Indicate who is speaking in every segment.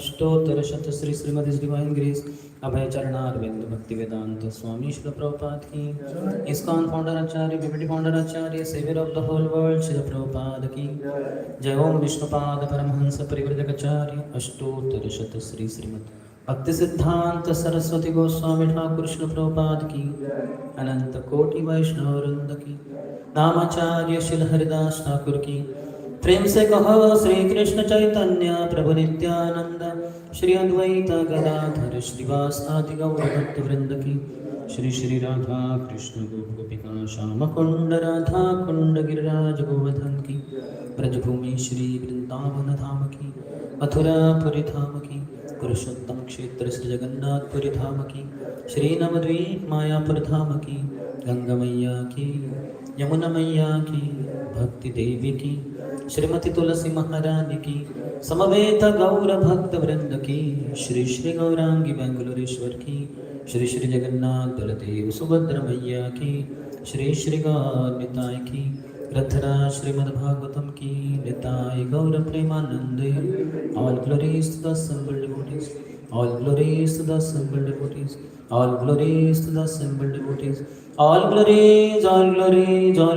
Speaker 1: अष्टोत्तर Shri Shrimati divine grace Abhay Charanaravinda Bhaktivedanta Swami Shri Prabhupada की ISKCON founder acharya BBT founder acharya saviour of the whole world Shri Prabhupada की जय ओम विष्णुपाद परमहंस परिव्रजकाचार्य अष्टोत्तर श्री श्रीमती भक्ति सिद्धांत सरस्वती गोस्वामी ठाकुर श्री प्रभुपाद की अनंत कोटि वैष्णव वृंद की नामाचार्य श्री हरिदास ठाकुर की प्रेम से कहो श्री कृष्ण चैतन्य प्रभु नित्यानंद श्री अद्वैत गदाधर श्रीवास आदि गौर भक्त वृंद की श्री श्री राधा कृष्ण गोपिका श्याम कुंड राधा कुंड गिरिराज गोवर्धन की ब्रजभूमि श्री वृंदावन धाम की मथुरापुरी धाम की पुरुषोत्तम क्षेत्र श्री जगन्नाथपुरी धाम की श्री नवद्वीप मायापुर धाम की गंगा मैया की यमुना मैया की भक्ति देवी की श्रीमती तुलसी महारानी की समवेत गौर भक्त वृंद की श्री श्री गौरांगी बेंगलोरेश्वर की श्री श्री जगन्नाथ बलदेव सुभद्र मैया की श्री श्री गौर निताय की रथराज श्रीमद्भागवतम की निताय गौर प्रेमानंदे all glories to the assembled devotees all glories to the assembled devotees all glories to the assembled devotees all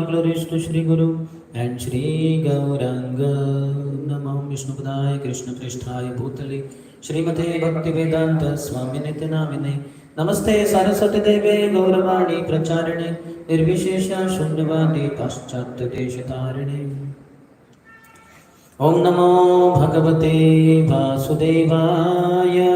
Speaker 1: glories to Shri Guru and Shri Gauranga Namo Vishnupadaya Krishna Prishthaya Bhutale Shrimate Bhaktivedanta Swami Nityanamine Namaste Saraswati Deve Gauravani Pracharine Nirvishesha Shunyavadi Paschatya Deshitarine Om Namo Bhagavate Vasudevaya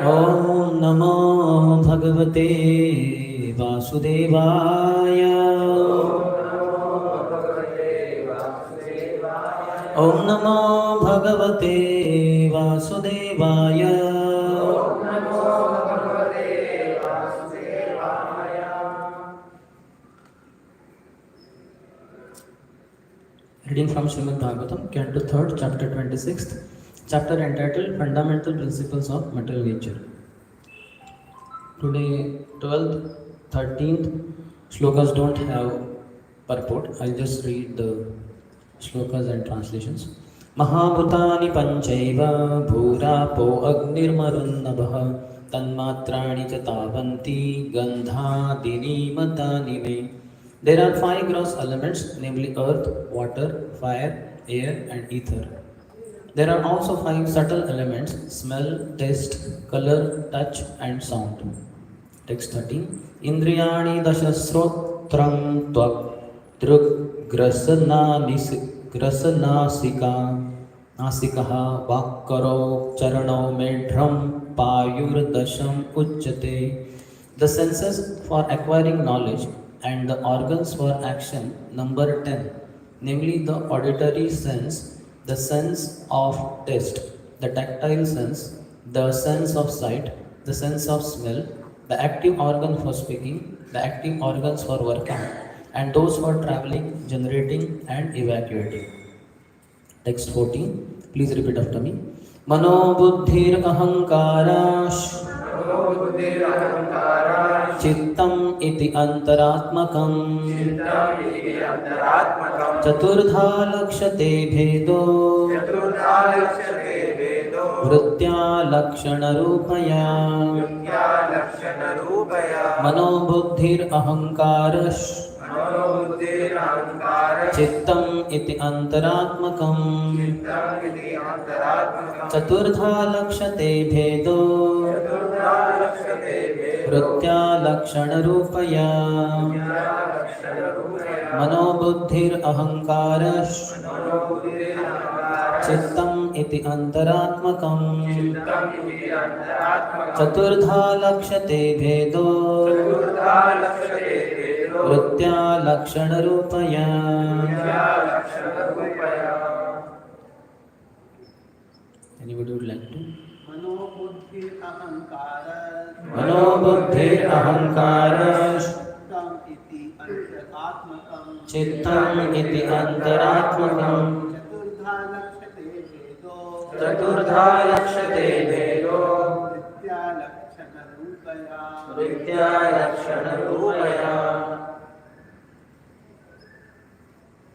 Speaker 1: Om Namo Bhagavate Vasudevaya Om Namo Bhagavate Vasudevaya Reading from Srimad Bhagavatam, Canto 3rd, Chapter 26th, chapter entitled Fundamental Principles of Material Nature. Today, 12th, 13th shlokas don't have purport. I'll just read the shlokas and translations. Mahabhutani panchaiva bhurapo agnirmarunabha तन्मात्राणि च तावन्ति गन्धादीनि मतानि मे. There are five gross elements, namely earth, water, fire, air, and ether. There are also five subtle elements: smell, taste, color, touch, and sound. Text 13. Indriyani dashasrotram tvak druk grasnasika nasikaha vakkaro charano medhram payurdasham uchyate. The senses for acquiring knowledge and the organs for action number 10, namely the auditory sense, the sense of taste, the tactile sense, the sense of sight, the sense of smell, the active organ for speaking, the active organs for working, and those for traveling, generating, and evacuating. Text 14. Please repeat after me. Mano buddhir ahankarash चित्तम इति अंतरात्मकम् चतुर्धा लक्ष्यते भेदो वृत्त्या लक्षणरूपया मनोबुद्धिर अहंकारः चित्तम इति अंतरात्मकम् चतुर्धा लक्ष्यते भेदो वृत्त्या लक्षणरूपया मनोबुद्धिर अहंकारः चित्तम इति अंतरात्मकम् चतुर्धा लक्ष्यते भेदो वृत्त्या लक्षणरूपया. Anybody would like to? मनोबुद्धिर अहंकारः चित्तम इति अंतरात्मकम् चतुर्धा लक्ष्यते भेदो वृत्त्या लक्षणरूपया.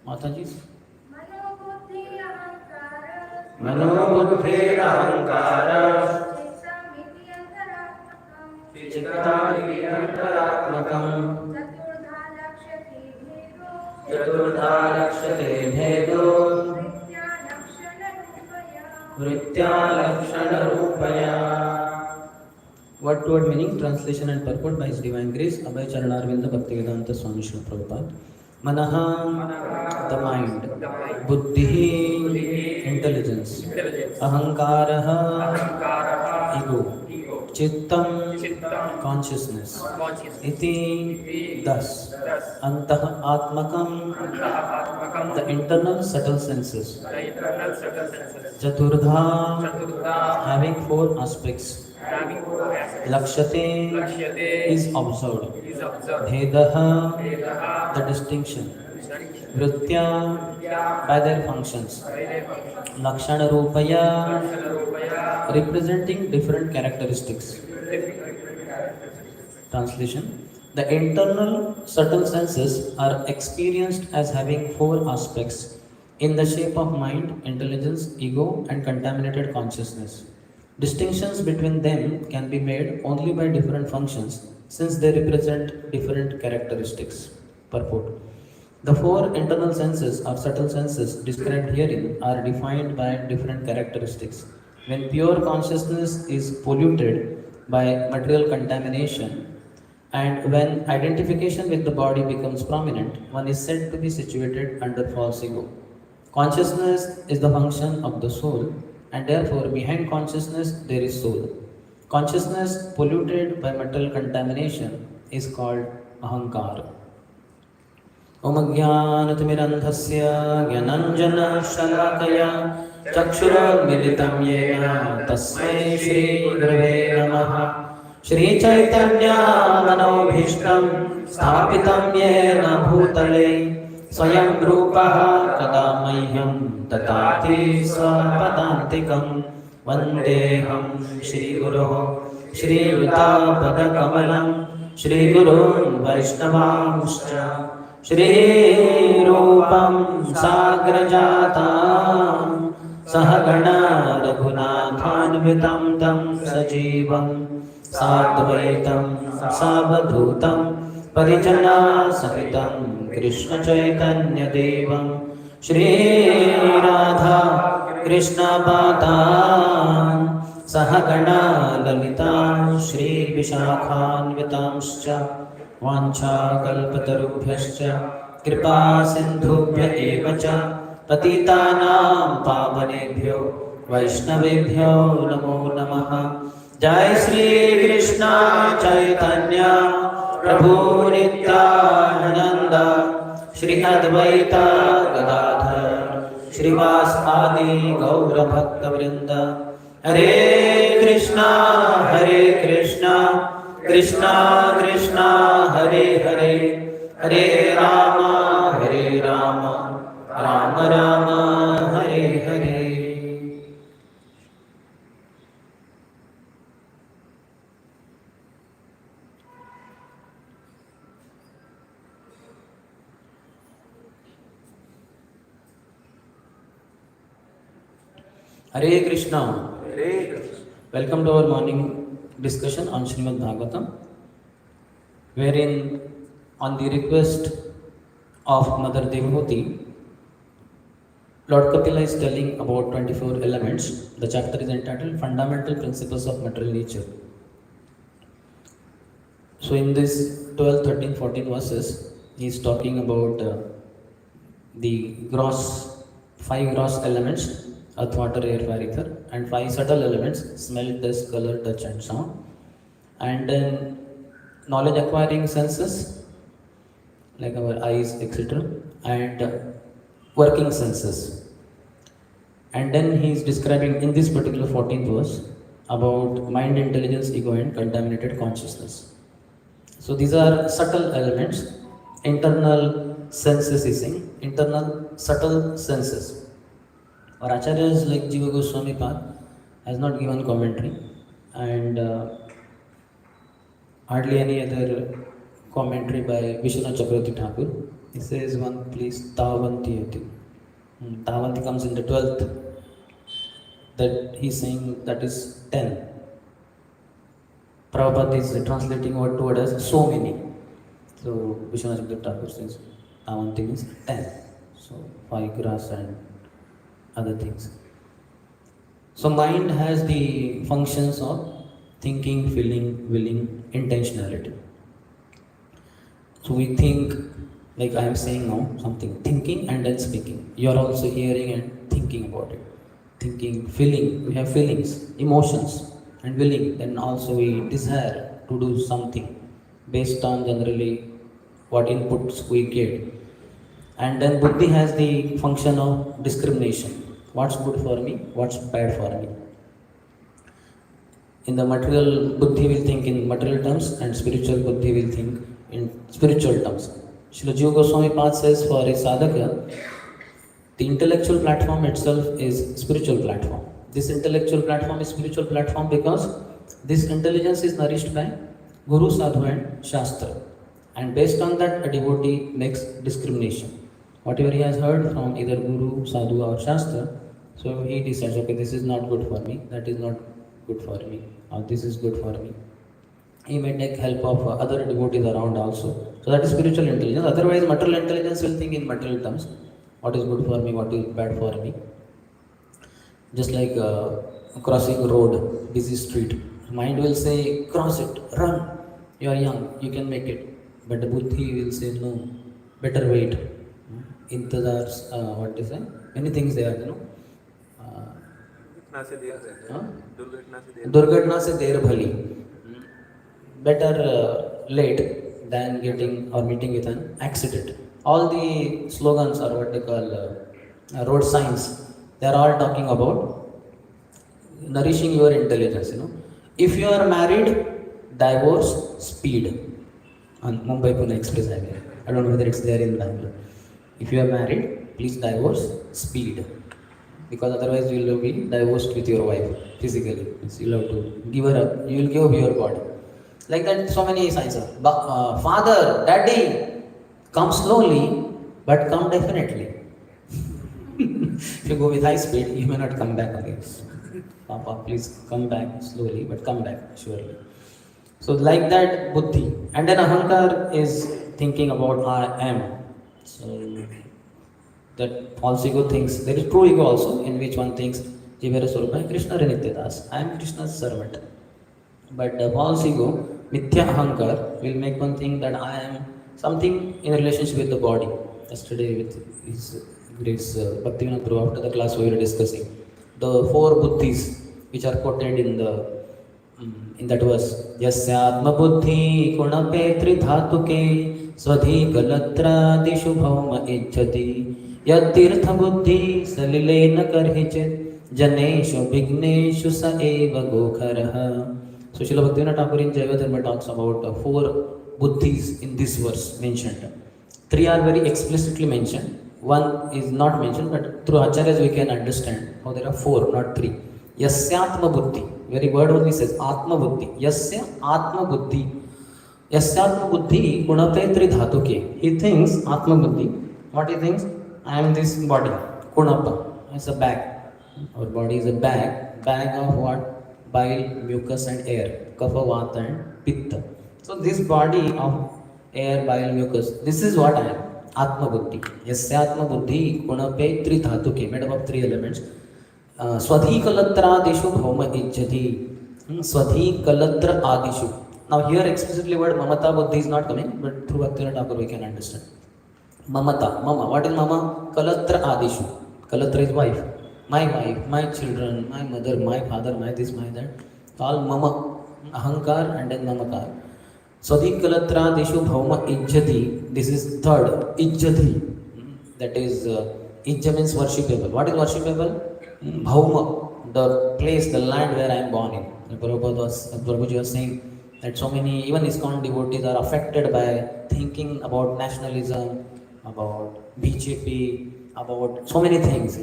Speaker 1: माता जी. मनोबुद्धिर अहंकारः चित्तमिति अंतरात्मकम् चतुर्धा लक्ष्यते भेदो वृत्त्या लक्षणरूपया. Word to word meaning, translation and purport by His Divine Grace Abhay Charanarvinda Bhaktivedanta Swami Srila Prabhupada. Manaha, the mind. Buddhi, intelligence. Ahankaraha, ego. Chittam, consciousness. Iti, thus. Antah atmakam, the internal subtle senses. Chaturdha, having four aspects. Lakshate is observed. Bhedaha, the distinction. Vrittya, by their functions. Lakshana Rupaya, representing different characteristics. Translation. The internal subtle senses are experienced as having four aspects in the shape of mind, intelligence, ego, and contaminated consciousness. Distinctions between them can be made only by different functions since they represent different characteristics. Purport. The four internal senses or subtle senses described herein are defined by different characteristics. When pure consciousness is polluted by material contamination and when identification with the body becomes prominent, one is said to be situated under false ego. Consciousness is the function of the soul, and therefore behind consciousness there is soul. Consciousness polluted by material contamination is called ahankara. Om Ajnanatimirandhasya Gyananjana Shalakaya Chakshuromilitam Yena Tasmai Shri Gurave Namaha. Shri Chaitanya Manobhishtam Sthapitam Yena Bhutale Swayam Rupaha Kadamahyam Tatati Swapadantikam Vandeham Shri Guruho Shri Vitapada Kamalam Shri Gurun Vaishnavamscha Shri Rupam Sagrajata Sahagana Raghunathanvitam Tam Sajivam साद्वैतं सावधूतं परिजनासहितं कृष्णचैतन्यदेवं Shri Radha कृष्णपादान् सहगणा Lalita श्रीविशाखान्वितांश्च वाञ्छाकल्पतरुभ्यश्च कृपा सिन्धुभ्य एव च पतितानां पावनेभ्यो वैष्णवेभ्यो नमो नमः। जय श्री कृष्ण चैतन्य प्रभु नित्यानंद श्री अद्वैत गदाधर श्रीवास आदि गौर भक्त वृंद। हरे कृष्णा कृष्णा कृष्णा हरे हरे, हरे Ram Ram Ram Hare Hare. Hare Krishna. Welcome to our morning discussion on Srimad Bhagavatam, wherein on the request of Mother Devhuti, Lord Kapila is telling about 24 elements. The chapter is entitled Fundamental Principles of Material Nature. So in this 12, 13, 14 verses, he is talking about the five gross elements: earth, water, air, fire, ether, and five subtle elements: smell, taste, color, touch and sound. And then knowledge acquiring senses like our eyes, etc., and working senses. And then he is describing in this particular 14th verse about mind, intelligence, ego and contaminated consciousness. So these are subtle elements, internal senses, is saying internal subtle senses. Our acharyas like Jiva Goswami Pad has not given commentary, and hardly any other commentary by Vishwanath Chakravarti Thakur. He says one place Tavanti Yati. Tavanti comes in the 12th, that he's saying that is 10. Prabhupada is translating word to word as so many. So Vishwanath Chakravarti Thakur says Tavanti means 10. So 5 grass and other things. So mind has the functions of thinking, feeling, willing, intentionality. So we think, like I am saying now something, thinking and then speaking. You are also hearing and thinking about it. Thinking, feeling, we have feelings, emotions and willing. Then also we desire to do something based on generally what inputs we get. And then buddhi has the function of discrimination. What's good for me, what's bad for me. In the material, buddhi will think in material terms, and spiritual buddhi will think in spiritual terms. Srila Jiva Goswami Pad says for a sadhaka, the intellectual platform itself is spiritual platform. This intellectual platform is spiritual platform because this intelligence is nourished by Guru, Sadhu and Shastra. And based on that, a devotee makes discrimination. Whatever he has heard from either Guru, Sadhu or Shastra, so he decides, okay, this is not good for me, that is not good for me, or this is good for me. He may take help of other devotees around also. So that is spiritual intelligence. Otherwise, material intelligence will think in material terms. What is good for me, what is bad for me. Just like crossing a road, busy street. Mind will say, cross it, run. You are young, you can make it. But the buddhi will say, no, better wait. Intazar, what is that? Many things there, you know. दुर्घटना से देर भली. Better late than getting or meeting with an accident. All the slogans or what they call road signs, they are all talking about nourishing your intelligence, you know. If you are married, divorce, speed. On Mumbai Pune Express Highway. I don't know whether it's there in Bangalore. If you are married, please divorce, speed. Because otherwise you will be divorced with your wife physically. You will have to give her up. You will give up your body. Like that, so many signs are. Father, daddy, come slowly, but come definitely. If you go with high speed, you may not come back again. Papa, please come back slowly, but come back surely. So like that buddhi, and then ahankar is thinking about I am. So that false ego thinks there is true ego also, in which one thinks Jivera Swarupa Krishna Nityadas, I am Krishna's servant. But the false ego, Mithya Ahankar, will make one think that I am something in relationship with the body. Yesterday, with his Grace Bhaktivinoda Prabhu, after the class, we were discussing the four buddhis which are quoted in that verse. Yasyatma buddhi gunape tridhatuke swadhikalatra bhauma ijjati yatirtha buddhi salilena karhichit janeshu vigneshu sa eva gokharaha. So Srila Bhaktivinoda Thakur in Jaiva Dharma talks about four buddhis in this verse mentioned. Three are very explicitly mentioned. One is not mentioned, but through acharyas we can understand how there are four, not three. Yasyatma buddhi. Very word only says Atma buddhi. Yasya Atma buddhi. Yasyatma buddhi gunapetri dhatuke. He thinks Atma buddhi. What he thinks? I am this body. Kunapa. It's a bag. Our body is a bag. Bag of what? Bile, mucus and air. Kapha, vata and pitta. So this body of air, bile, mucus, this is what I am. Atma buddhi. Yasyatma buddhi gunapetri dhatuke. Made up of three elements. Swadhikalatra adishu bhauma ijjati. Swadhikalatra adishu. Now here explicitly word mamata buddhi is not coming, but through Bhaktivinoda Thakur we can understand. Mamata, mama. What is mama? Kalatra adishu. Kalatra is wife. My my children, my mother, my father, my this, my that. All mama, ahankar and then mamakar. Swadhikalatra adishu bhauma ijjati. This is third. Ijjati. That is ijja means worshipable. What is worshipable? Bhauma, the place, the land where I am born in. Prabhuji was saying that so many, even ISKCON devotees are affected by thinking about nationalism, about BJP, about so many things,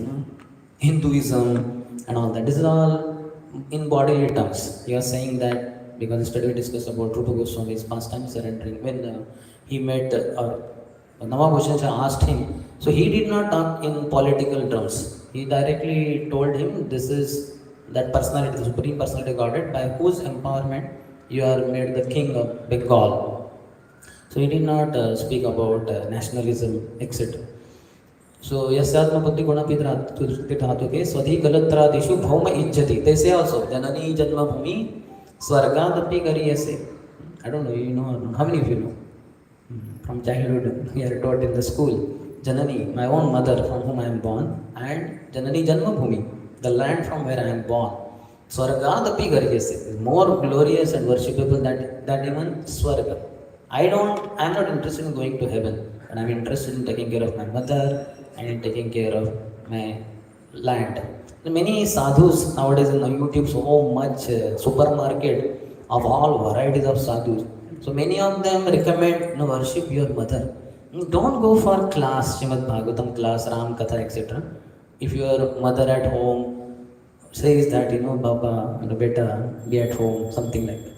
Speaker 1: Hinduism and all that. This is all in bodily terms. He was saying that because yesterday we discussed about Rupa Goswami's pastime surrendering. When he met Namabhushan asked him, so he did not talk in political terms. He directly told him, this is that personality, the Supreme Personality Godhead, by whose empowerment you are made the king of Bengal. So he did not speak about nationalism, etc. So Yasyatma buddhi gunapitra dhatuke swadhikalatra adishu bhauma ijjati. They say also, Janani Janma Bhumi Swargadapi Gariyase. I don't know, you know, how many of you know? From childhood, we are taught in the school. Janani, my own mother from whom I am born, and Janani Janma Bhumi, the land from where I am born. Swargadapi Gariyase is more glorious and worshipable than even Swarga. I am not interested in going to heaven, but I am interested in taking care of my mother and in taking care of my land. Many sadhus nowadays in YouTube, so much supermarket of all varieties of sadhus. So many of them recommend worship your mother. Don't go for class, Srimad Bhagavatam class, Ram Katha, etc. If your mother at home says that, Baba, beta, be at home, something like that.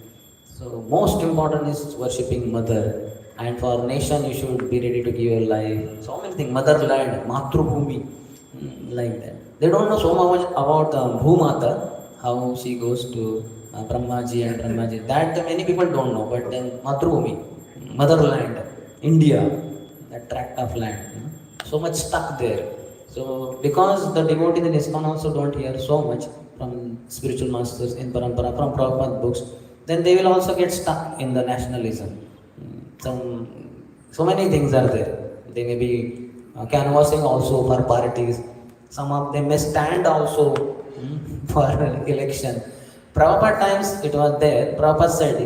Speaker 1: So most important is worshipping mother. And for nation, you should be ready to give your life. So many things, motherland, Matrubhumi, like that. They don't know so much about Bhumata, how she goes to Brahmaji and Brahmaji. That many people don't know. But then Matrubhumi, motherland, India, that tract of land, so much stuck there. So because the devotees in ISKCON also don't hear so much from spiritual masters in Parampara, from Prabhupada books, then they will also get stuck in the nationalism. So many things are there. They may be canvassing also for parties. Some of them may stand also for election. Prabhupada times it was there. Prabhupada said,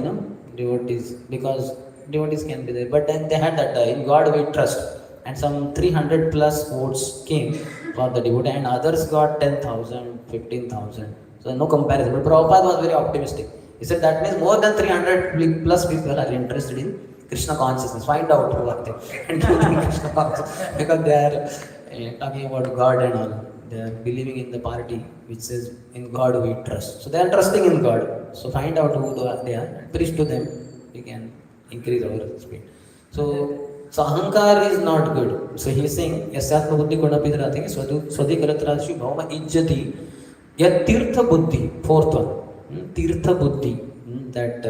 Speaker 1: devotees, because devotees can be there. But then they had that, in God we trust. And some 300 plus votes came for the devotee, and others got 10,000, 15,000. So no comparison. But Prabhupada was very optimistic. He said that means more than 300 plus people are interested in Krishna consciousness. Find out what they and Krishna consciousness, because they are talking about God and all. They are believing in the party which says in God we trust. So they are trusting in God. So find out who they are. Preach to them. We can increase our speed. So ahankar is not good. So he is saying, Yasyatma buddhi gunapitra dhatuke swadhikalatra adishu bhauma ijjati yat tirtha buddhi. Fourth one, tirtha buddhi. That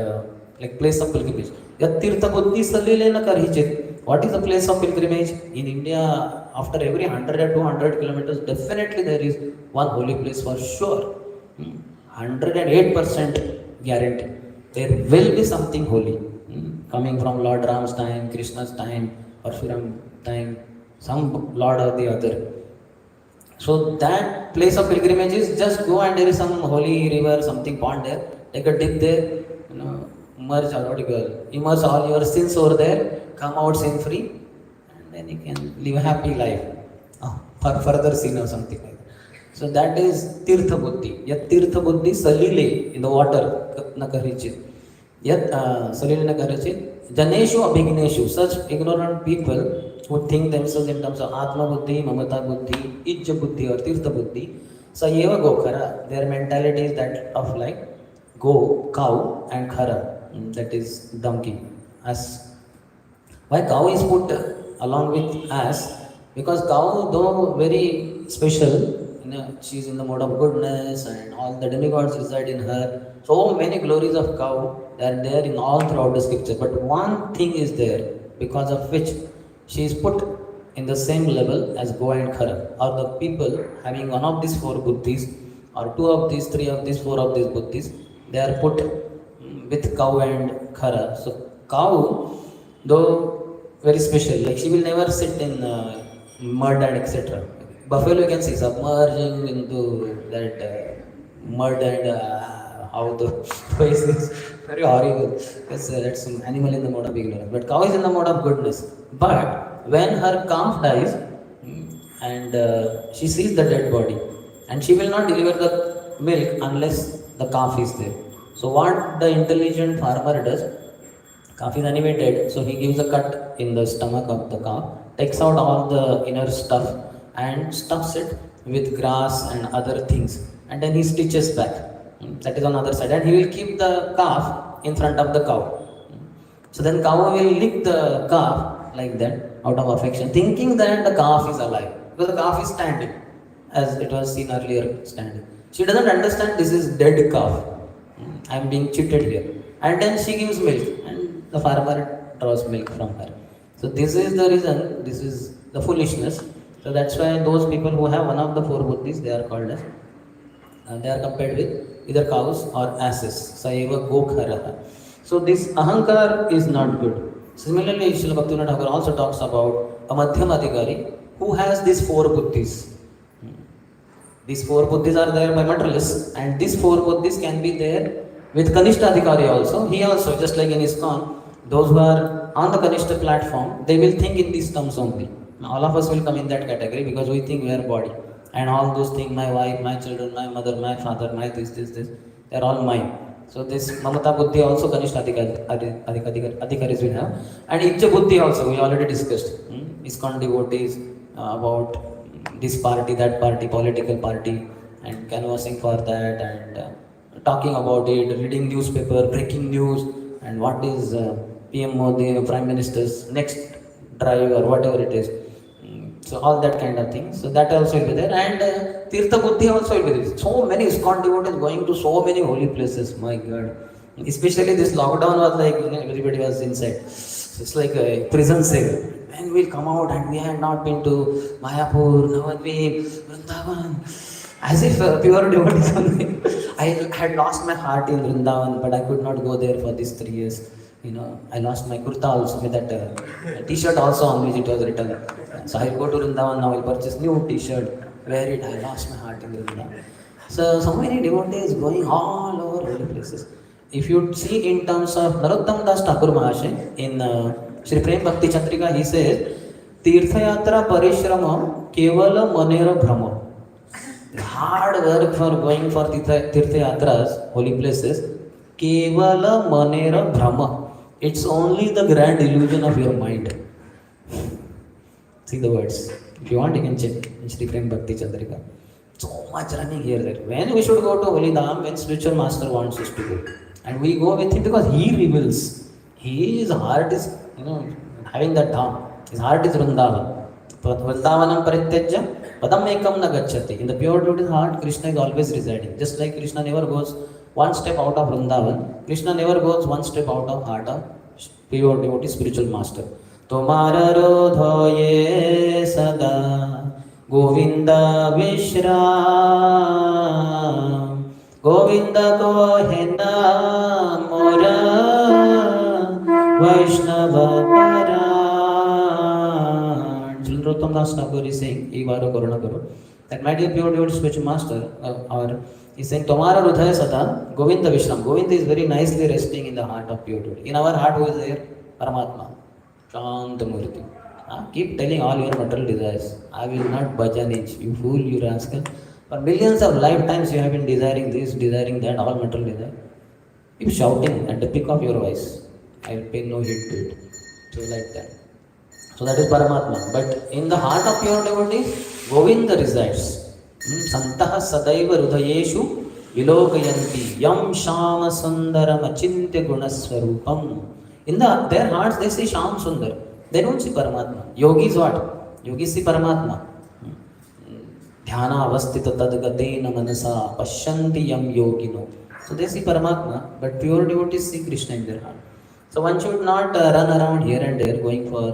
Speaker 1: like place of pilgrimage. Yat tirtha buddhi salilena karhichit. What is the place of pilgrimage? In India, after every 100 or 200 kilometers, definitely there is one holy place for sure. 108% guarantee. There will be something holy coming from Lord Ram's time, Krishna's time, Parshuram time, some Lord or the other. So that place of pilgrimage is just go and there is some holy river, something pond there, take a dip there, immerse all your sins over there, come out sin free, and then you can live a happy life for further sin or something like that. So that is Tirtha Buddhi. Yat Tirtha Buddhi salile in the water nakarichit. Yet, Salilina Karachit, Janeshu Abhigneshu, such ignorant people who think themselves in terms of Atma Buddhi, Mamata Buddhi, Ijja Buddhi or Tirtha Buddhi, Sayeva Gokhara, their mentality is that of like go, cow, and khara, that is donkey. As why cow is put along with ass? Because cow, though very special, she is in the mode of goodness and all the demigods reside in her. So many glories of cow are there in all throughout the scripture. But one thing is there because of which she is put in the same level as Go and Khara, or the people having one of these four buddhis, or two of these, three of these, four of these buddhis, they are put with cow and Khara. So cow, though very special, like she will never sit in mud and etc. Buffalo, you can see submerging into that mud and how the face is very horrible. Because that's an animal in the mode of ignorance. But cow is in the mode of goodness. But when her calf dies and she sees the dead body, and she will not deliver the milk unless the calf is there. So what the intelligent farmer does, calf is anyway dead, so he gives a cut in the stomach of the calf, takes out all the inner stuff and stuffs it with grass and other things, and then he stitches back. That is on the other side, and he will keep the calf in front of the cow. So then cow will lick the calf like that out of affection, thinking that the calf is alive, because the calf is standing, as it was seen earlier, standing. She doesn't understand this is dead calf. I am being cheated here. And then she gives milk, and the farmer draws milk from her. So this is the reason, this is the foolishness. So that's why those people who have one of the four buddhis, they are called as, they are compared with either cows or asses. Sayeva Gokharaha. So this ahankar is not good. Similarly, Srila Bhaktivinoda Thakur also talks about a Madhyama Adhikari who has these four buddhis. These four buddhis are there by materialists, and these four buddhis can be there with Kanishta Adhikari also. He also, just like in ISKCON, those who are on the Kanishta platform, they will think in these terms only. All of us will come in that category because we think we are body. And all those things, my wife, my children, my mother, my father, my this, they're all mine. So this Mamata Buddhi also Kanishta Adhikaris will have. And Ijja Buddhi also, we already discussed. ISKCON devotees about this party, that party, political party, and canvassing for that, and talking about it, reading newspaper, breaking news, and what is PM Modi, Prime Minister's next drive or whatever it is. So all that kind of thing. So that also will be there. And Tirtha Buddhi also will be there. So many ISKCON devotees going to so many holy places. My God. Especially this lockdown was like, everybody was inside. It's like a prison cell. And we'll come out and we had not been to Mayapur, Navadvip, Vrindavan. As if pure devotees only. I had lost my heart in Vrindavan, but I could not go there for these 3 years. I lost my kurta also with that t-shirt also on which it was written. So I'll go to Vrindavan now, I'll purchase new t-shirt, wear it, I lost my heart in Vrindavan. So many devotees going all over holy places. If you see in terms of Narottam Das Thakur Mahashay, in Shri Prem Bhakti Chandrika, he says, Tirtha Yatra Parishrama Kevala Manera Brahma. Hard work for going for Tirtha Yatras, holy places, Kevala Manera Brahma. It's only the grand illusion of your mind. See the words. If you want, you can check in Shri Prem Bhakti Chandrika. So much running here there. When we should go to Holy Dham, when spiritual master wants us to go. And we go with him because he reveals. His heart is, having that dham. His heart is Vrindavan. Vrindavanam Parityajya Padam Ekam Na Gacchati. In the pure devotee's heart, Krishna is always residing. Just like Krishna never goes one step out of Vrindavan. Krishna never goes one step out of heart of pure devotee, spiritual master. तुम्हारा हृदये सदा गोविंद विश्राम गोविंद को है नाम मोरा वैष्णव परायण. Srila Das Thakur is saying, "Ek baar karuna karo." That my dear pure devotee spiritual master, or he's saying, "Tomara hridaya sada Govinda Vishram." Govinda is very nicely resting in the heart of pure devotee. In our heart, who is there? Paramatma, Shanta Murti. Keep telling all your material desires. I will not budge an inch. You fool, you rascal. For millions of lifetimes you have been desiring this, desiring that, all material desire. Keep shouting at the peak of your voice. I will pay no heed to it. So like that. So that is Paramatma. But in the heart of pure devotees, Govinda resides. Santah sadaiva hridayeshu vilokayanti yam shama sundaram achintya gunaswarupam. In their hearts they see Sham Sundar. They don't see Paramatma. Yogis what? Yogis see Paramatma. Dhyana avastita tadgatena manasa pashyanti yam yogino. So they see Paramatma, but pure devotees see Krishna in their heart. So one should not run around here and there going for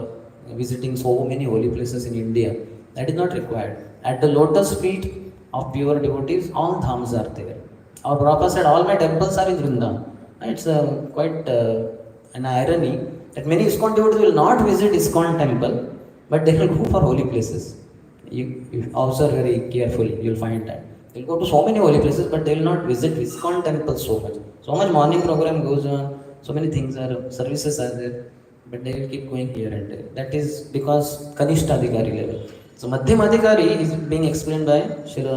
Speaker 1: visiting so many holy places in India. That is not required. At the lotus feet of pure devotees, all dhams are there. Our Prabhupada said, all my temples are in Vrindavan. It's quite an irony that many ISKCON devotees will not visit ISKCON temple, but they will go for holy places. You observe very carefully, you will find that. They will go to so many holy places, but they will not visit ISKCON temple so much. So much morning program goes on, so many things are, services are there, but they will keep going here and there. That is because Kanishta Adhikari level. So Madhyam Adhikari is being explained by Srila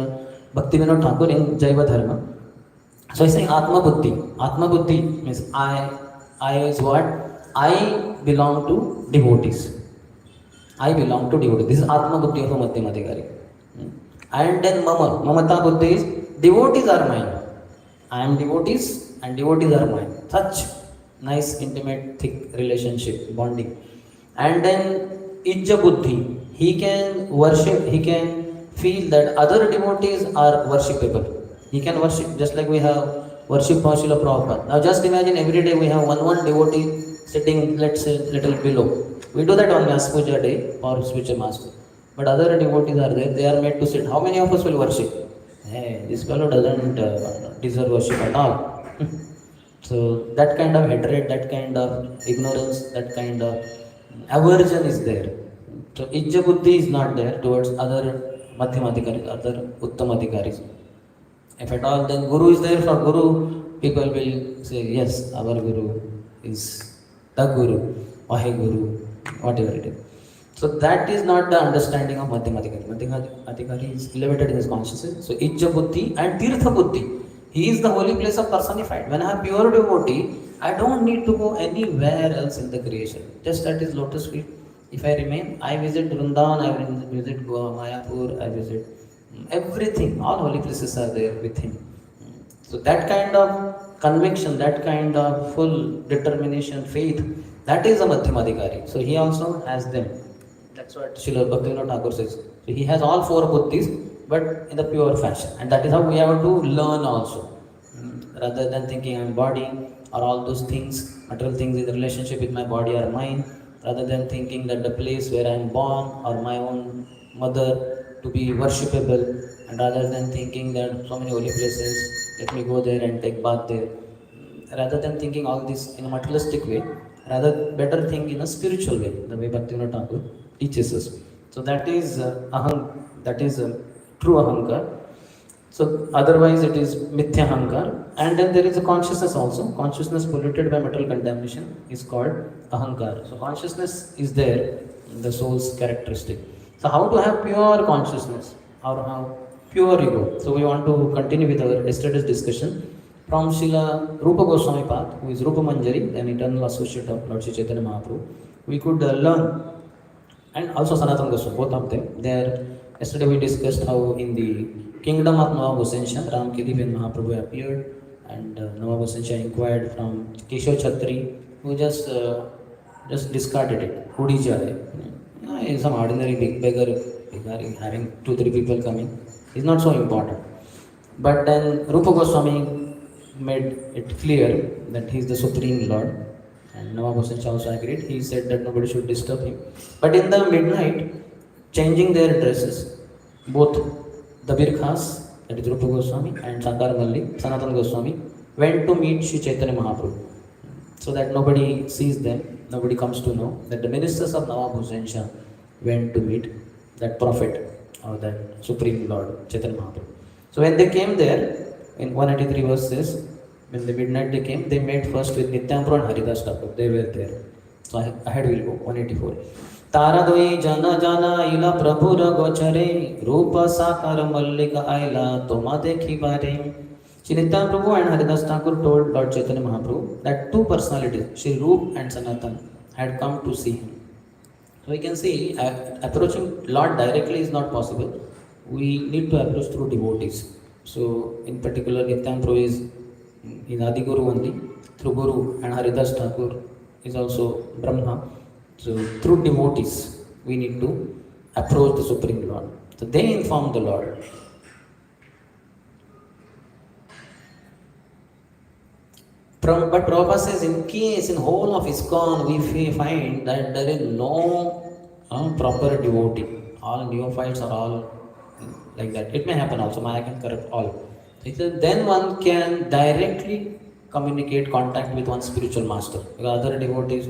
Speaker 1: Bhaktivinoda Thakur in Jaiva Dharma. So he's saying Atma Buddhi. Atma Buddhi means I is what? I belong to devotees. I belong to devotees. This is Atma Buddhi of a Madhyam Adhikari. And then Mamata Buddhi is devotees are mine. I am devotees and devotees are mine. Such nice, intimate, thick relationship, bonding. And then Ijja Buddhi. He can worship, he can feel that other devotees are worshipable. He can worship just like we have worship Srila Prabhupada. Now just imagine every day we have one devotee sitting, let's say, little below. We do that on Vyasa Puja day for spiritual master. But other devotees are there, they are made to sit. How many of us will worship? Hey, this fellow doesn't deserve worship at all. So that kind of hatred, that kind of ignorance, that kind of aversion is there. So Ijja Buddhi is not there towards other Madhyamadhikaris, other Uttamadhikaris. If at all, then Guru is there. For Guru, people will say, yes, our Guru is the Guru, Vahe Guru, whatever it is. So that is not the understanding of Madhyamadhikari. Madhyamadhikari is elevated in his consciousness. So Ijja Buddhi and Tirtha Buddhi. He is the holy place of personified. When I have pure devotee, I don't need to go anywhere else in the creation. Just at his lotus feet. If I remain, I visit Vrindavan, I visit Goa, Mayapur, I visit everything. All holy places are there with him. So that kind of conviction, that kind of full determination, faith, that is a Madhyamadhikari. So he also has them. That's what Srila Bhaktivinoda Thakur says. So he has all four buddhis, but in the pure fashion. And that is how we have to learn also. Rather than thinking I'm body or all those things, material things in the relationship with my body are mine. Rather than thinking that the place where I am born or my own mother to be worshipable, and rather than thinking that so many holy places, let me go there and take bath there. Rather than thinking all this in a materialistic way, rather better think in a spiritual way, the way Bhaktivinoda Thakur teaches us. So that is that is true ahankar. So otherwise it is mithya ahankar. And then there is a consciousness also. Consciousness polluted by material contamination is called ahankar. So consciousness is there in the soul's characteristic. So how to have pure consciousness or how pure ego? So we want to continue with our yesterday's discussion from Srila Rupa Goswami Path, who is Rupa Manjari, an eternal associate of Lord Sri Chaitanya Mahaprabhu. We could learn, and also Sanatana Goswami, both of them. Yesterday we discussed how in the kingdom of Nawab Hussain Shah, Ram Kili when Mahaprabhu appeared, and Nawab Hussain Shah inquired from Keshav Chhatri, who just discarded it. Hudi Jale. Some ordinary big beggar having 2-3 people coming is not so important. But then Rupa Goswami made it clear that he is the Supreme Lord. And Nawab Hussain Shah also agreed. He said that nobody should disturb him. But in the midnight, changing their dresses, both Dabir Khas, that is Rupa Goswami, and Sandar Malli, Sanatana Goswami, went to meet Sri Chaitanya Mahaprabhu. So that nobody sees them, nobody comes to know that the ministers of Nawab Hussain Shah went to meet that prophet or that Supreme Lord, Chaitanya Mahaprabhu. So when they came there, in 183 verses, when the midnight they came, they met first with Nityanpura and Haridas Thakur. They were there. So ahead we'll go, 184. Taradoi jana jana ila prabhu ragochare rupa sakar mallika aila toma dekhi bare. Shri Nityananda Prabhu and Haridas Thakur told Lord Chaitanya Mahaprabhu that two personalities, Shri Rup and Sanatan, had come to see him. So we can see approaching Lord directly is not possible. We need to approach through devotees. So in particular, Nityananda Prabhu is in Adi Guru only, through Guru, and Haridas Thakur is also Brahma. So through devotees, we need to approach the Supreme Lord. So they inform the Lord. But Prabhupada says, in case, in whole of ISKCON, we find that there is no proper devotee. All neophytes are all like that. It may happen also, Maya can corrupt all. Then one can directly communicate, contact with one's spiritual master. Because other devotees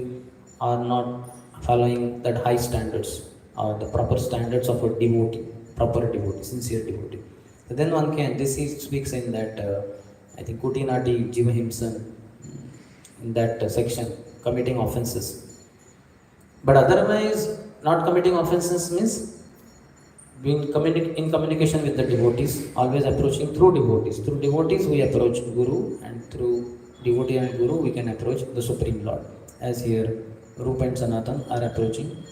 Speaker 1: are not following that high standards or the proper standards of a devotee, proper devotee, sincere devotee. So then one can, this speaks in that, I think Kutinati Jiva Himsan, in that section, committing offenses. But otherwise, not committing offenses means being in communication with the devotees, always approaching through devotees. Through devotees, we approach Guru, and through devotee and Guru, we can approach the Supreme Lord. As here, Rupa and Sanatan are approaching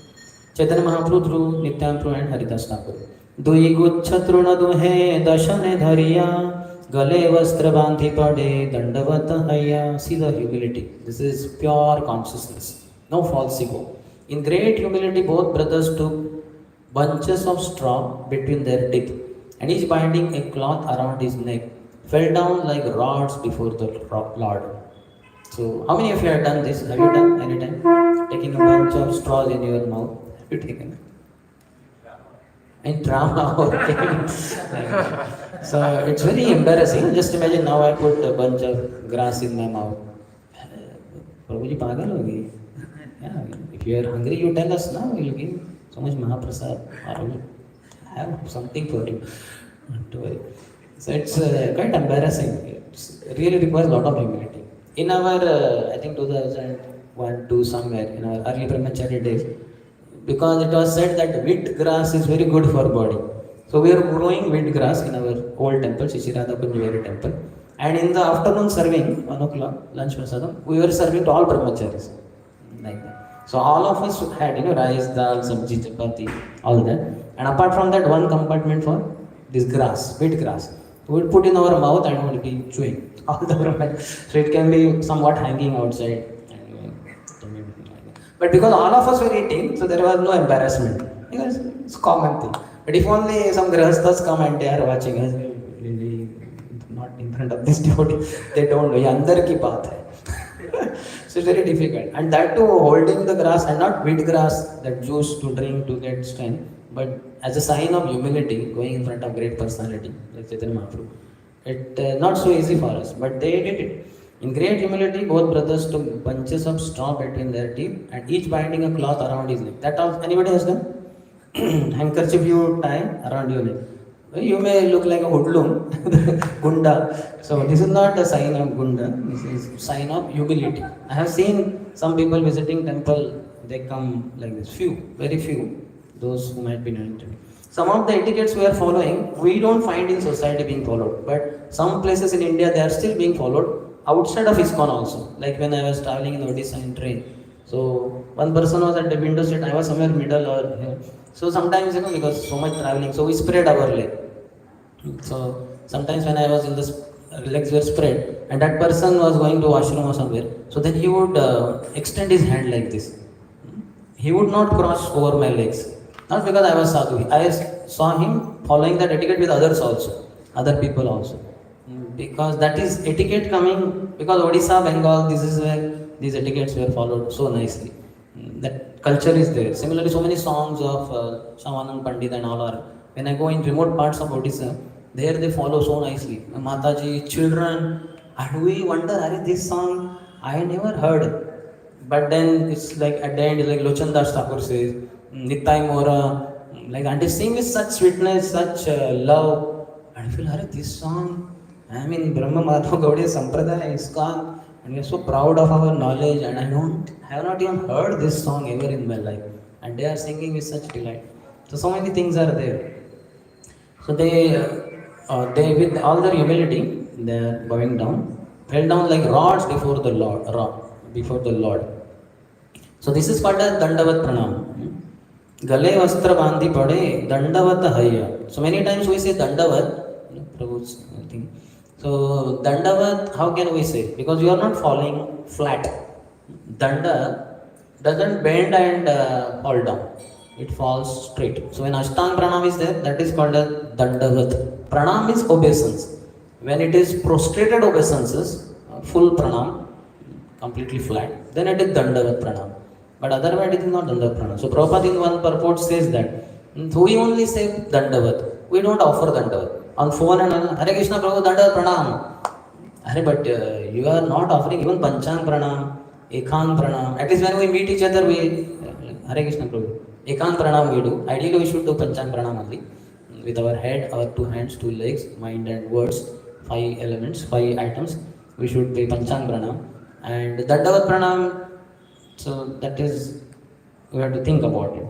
Speaker 1: Chaitanya Mahaprabhu through Nityananda Prabhu and Haridas Thakur. Dui guchha truna duhe dashane dhariya Gale vastra bandhi pade dandavata hayya. See the humility. This is pure consciousness. No false ego. In great humility, both brothers took bunches of straw between their teeth, and each binding a cloth around his neck, fell down like rods before the Lord. So, how many of you have done this? Have you done any time? Taking a bunch of straws in your mouth? Have you taken it? In drama, okay. So it's very embarrassing. Just imagine now I put a bunch of grass in my mouth. Prabhuji pagal hogi. Yeah, if you are hungry, you tell us now. We'll give so much Mahaprasad. Or we'll have something for you. Not to worry. So it's quite embarrassing. It really requires a lot of humility. In our, I think 2001, 2 somewhere, in our early brahmachari days, because it was said that wheat grass is very good for body. So we are growing wheat grass in our old temple, Shri Radha Kunjaveri temple. And in the afternoon serving, 1 o'clock, lunch prasadam, we were serving to all brahmacharis. Like that. So all of us had, rice, dal, sabji, chapati, all that. And apart from that, one compartment for this grass, wheat grass. We would put in our mouth and we would be chewing all the brahmacharis. So it can be somewhat hanging outside. But because all of us were eating, so there was no embarrassment. Because it's a common thing. But if only some grahasthas come and they are watching us, really not in front of this devotee, they don't know. Ye andar ki baat hai. So it's very difficult. And that too, holding the grass, and not wheat grass, that juice to drink to get strength, but as a sign of humility, going in front of great personality, like Chaitanya Mahaprabhu. It not so easy for us, but they did it. In great humility, both brothers took bunches of straw between their teeth and each binding a cloth around his neck. That all anybody has done? Handkerchief you tie around your neck. You may look like a hoodlum, gunda. So this is not a sign of gunda. This is a sign of humility. I have seen some people visiting temple. They come like this. Few, very few, those who might be anointed. Some of the etiquettes we are following, we don't find in society being followed. But some places in India, they are still being followed. Outside of ISKCON also, like when I was traveling in Odisha in train. So one person was at the window seat, I was somewhere middle or here. So sometimes, because so much traveling, so we spread our leg. So sometimes when I was in this, legs were spread, and that person was going to washroom or somewhere. So then he would extend his hand like this. He would not cross over my legs. Not because I was sadhu. I saw him following that etiquette with others also, other people also. because that is etiquette coming, because Odisha, Bengal, this is where these etiquettes were followed so nicely. That culture is there. Similarly, so many songs of Shamanand Pandit and all are, when I go in remote parts of Odisha, there they follow so nicely. Mataji, children, and we wonder, are this song I never heard. But then it's like at the end, like Lochan Das Thakur says, Nittai Mora, like, and they sing with such sweetness, such love. And I feel, this song, I mean, Brahma Madhava Gaudiya Sampradaya is gone, and we are so proud of our knowledge. And I have not even heard this song ever in my life. And they are singing with such delight. So many things are there. So they with all their humility, they are bowing down, fell down like rods before the Lord. So this is called as Dandavat Pranam. Gale Vastra Bandhi Pade, Dandavat Hayya. So many times we say Dandavat, Prabhu's thing. So Dandavat, how can we say? Because you are not falling flat. Danda doesn't bend and fall down. It falls straight. So when Ashtang Pranam is there, that is called as Dandavat. Pranam is obeisance. When it is prostrated obeisances, full pranam, completely flat, then it is Dandavat Pranam. But otherwise it is not Dandavat Pranam. So Prabhupada in one purport says that, so we only say Dandavat. We don't offer Dandavat. On phone and Hare Krishna Prabhu Dandavat Pranam. But you are not offering even Panchang Pranam, Ekang Pranam. At least when we meet each other, we Hare Krishna Prabhu. Ekang Pranam we do. Ideally we should do Panchang Pranam only. With our head, our 2 hands, 2 legs, mind and words, 5 elements, 5 items. We should pay Panchang Pranam. And Dandavat Pranam, so that is, we have to think about it.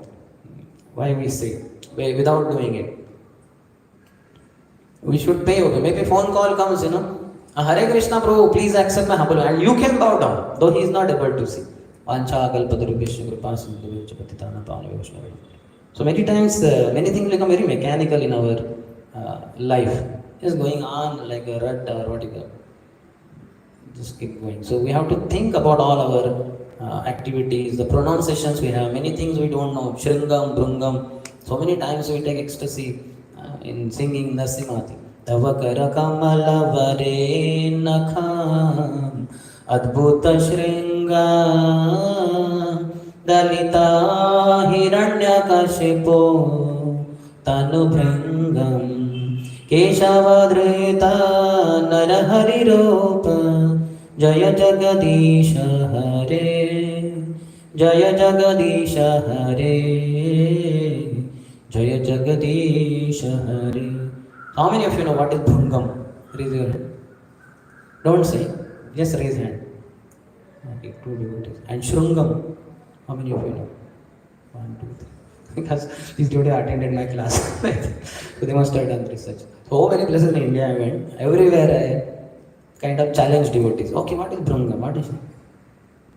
Speaker 1: Why we say, without doing it. We should pay, okay. Maybe phone call comes, Hare Krishna Prabhu, please accept my humble, and you can bow down, though he is not able to see. So many times, many things become very mechanical in our life. Just going on like a rut or whatever. Just keep going. So we have to think about all our activities, the pronunciations we have, many things we don't know. Shringam, Brungam. So many times we take ecstasy in singing Nasimati. Tavakara Kamala Vare Nakham Adbhuta Shringa Dalita Hiranyakashipo Tanubhringam Keshavadrita Narahariropa Jaya Jagadisha Hare Jaya Jagadisha Hare Jaya Jagadisha Hare. How many of you know what is Bhungam? Raise your hand. Don't say, just raise hand. Okay, 2 devotees. And Shrungam, how many of you know? 1, 2, 3. Because these devotees attended my class. So they must have done research. So many places in India I went. Everywhere I kind of challenged devotees. Okay, what is Bhungam? What is it?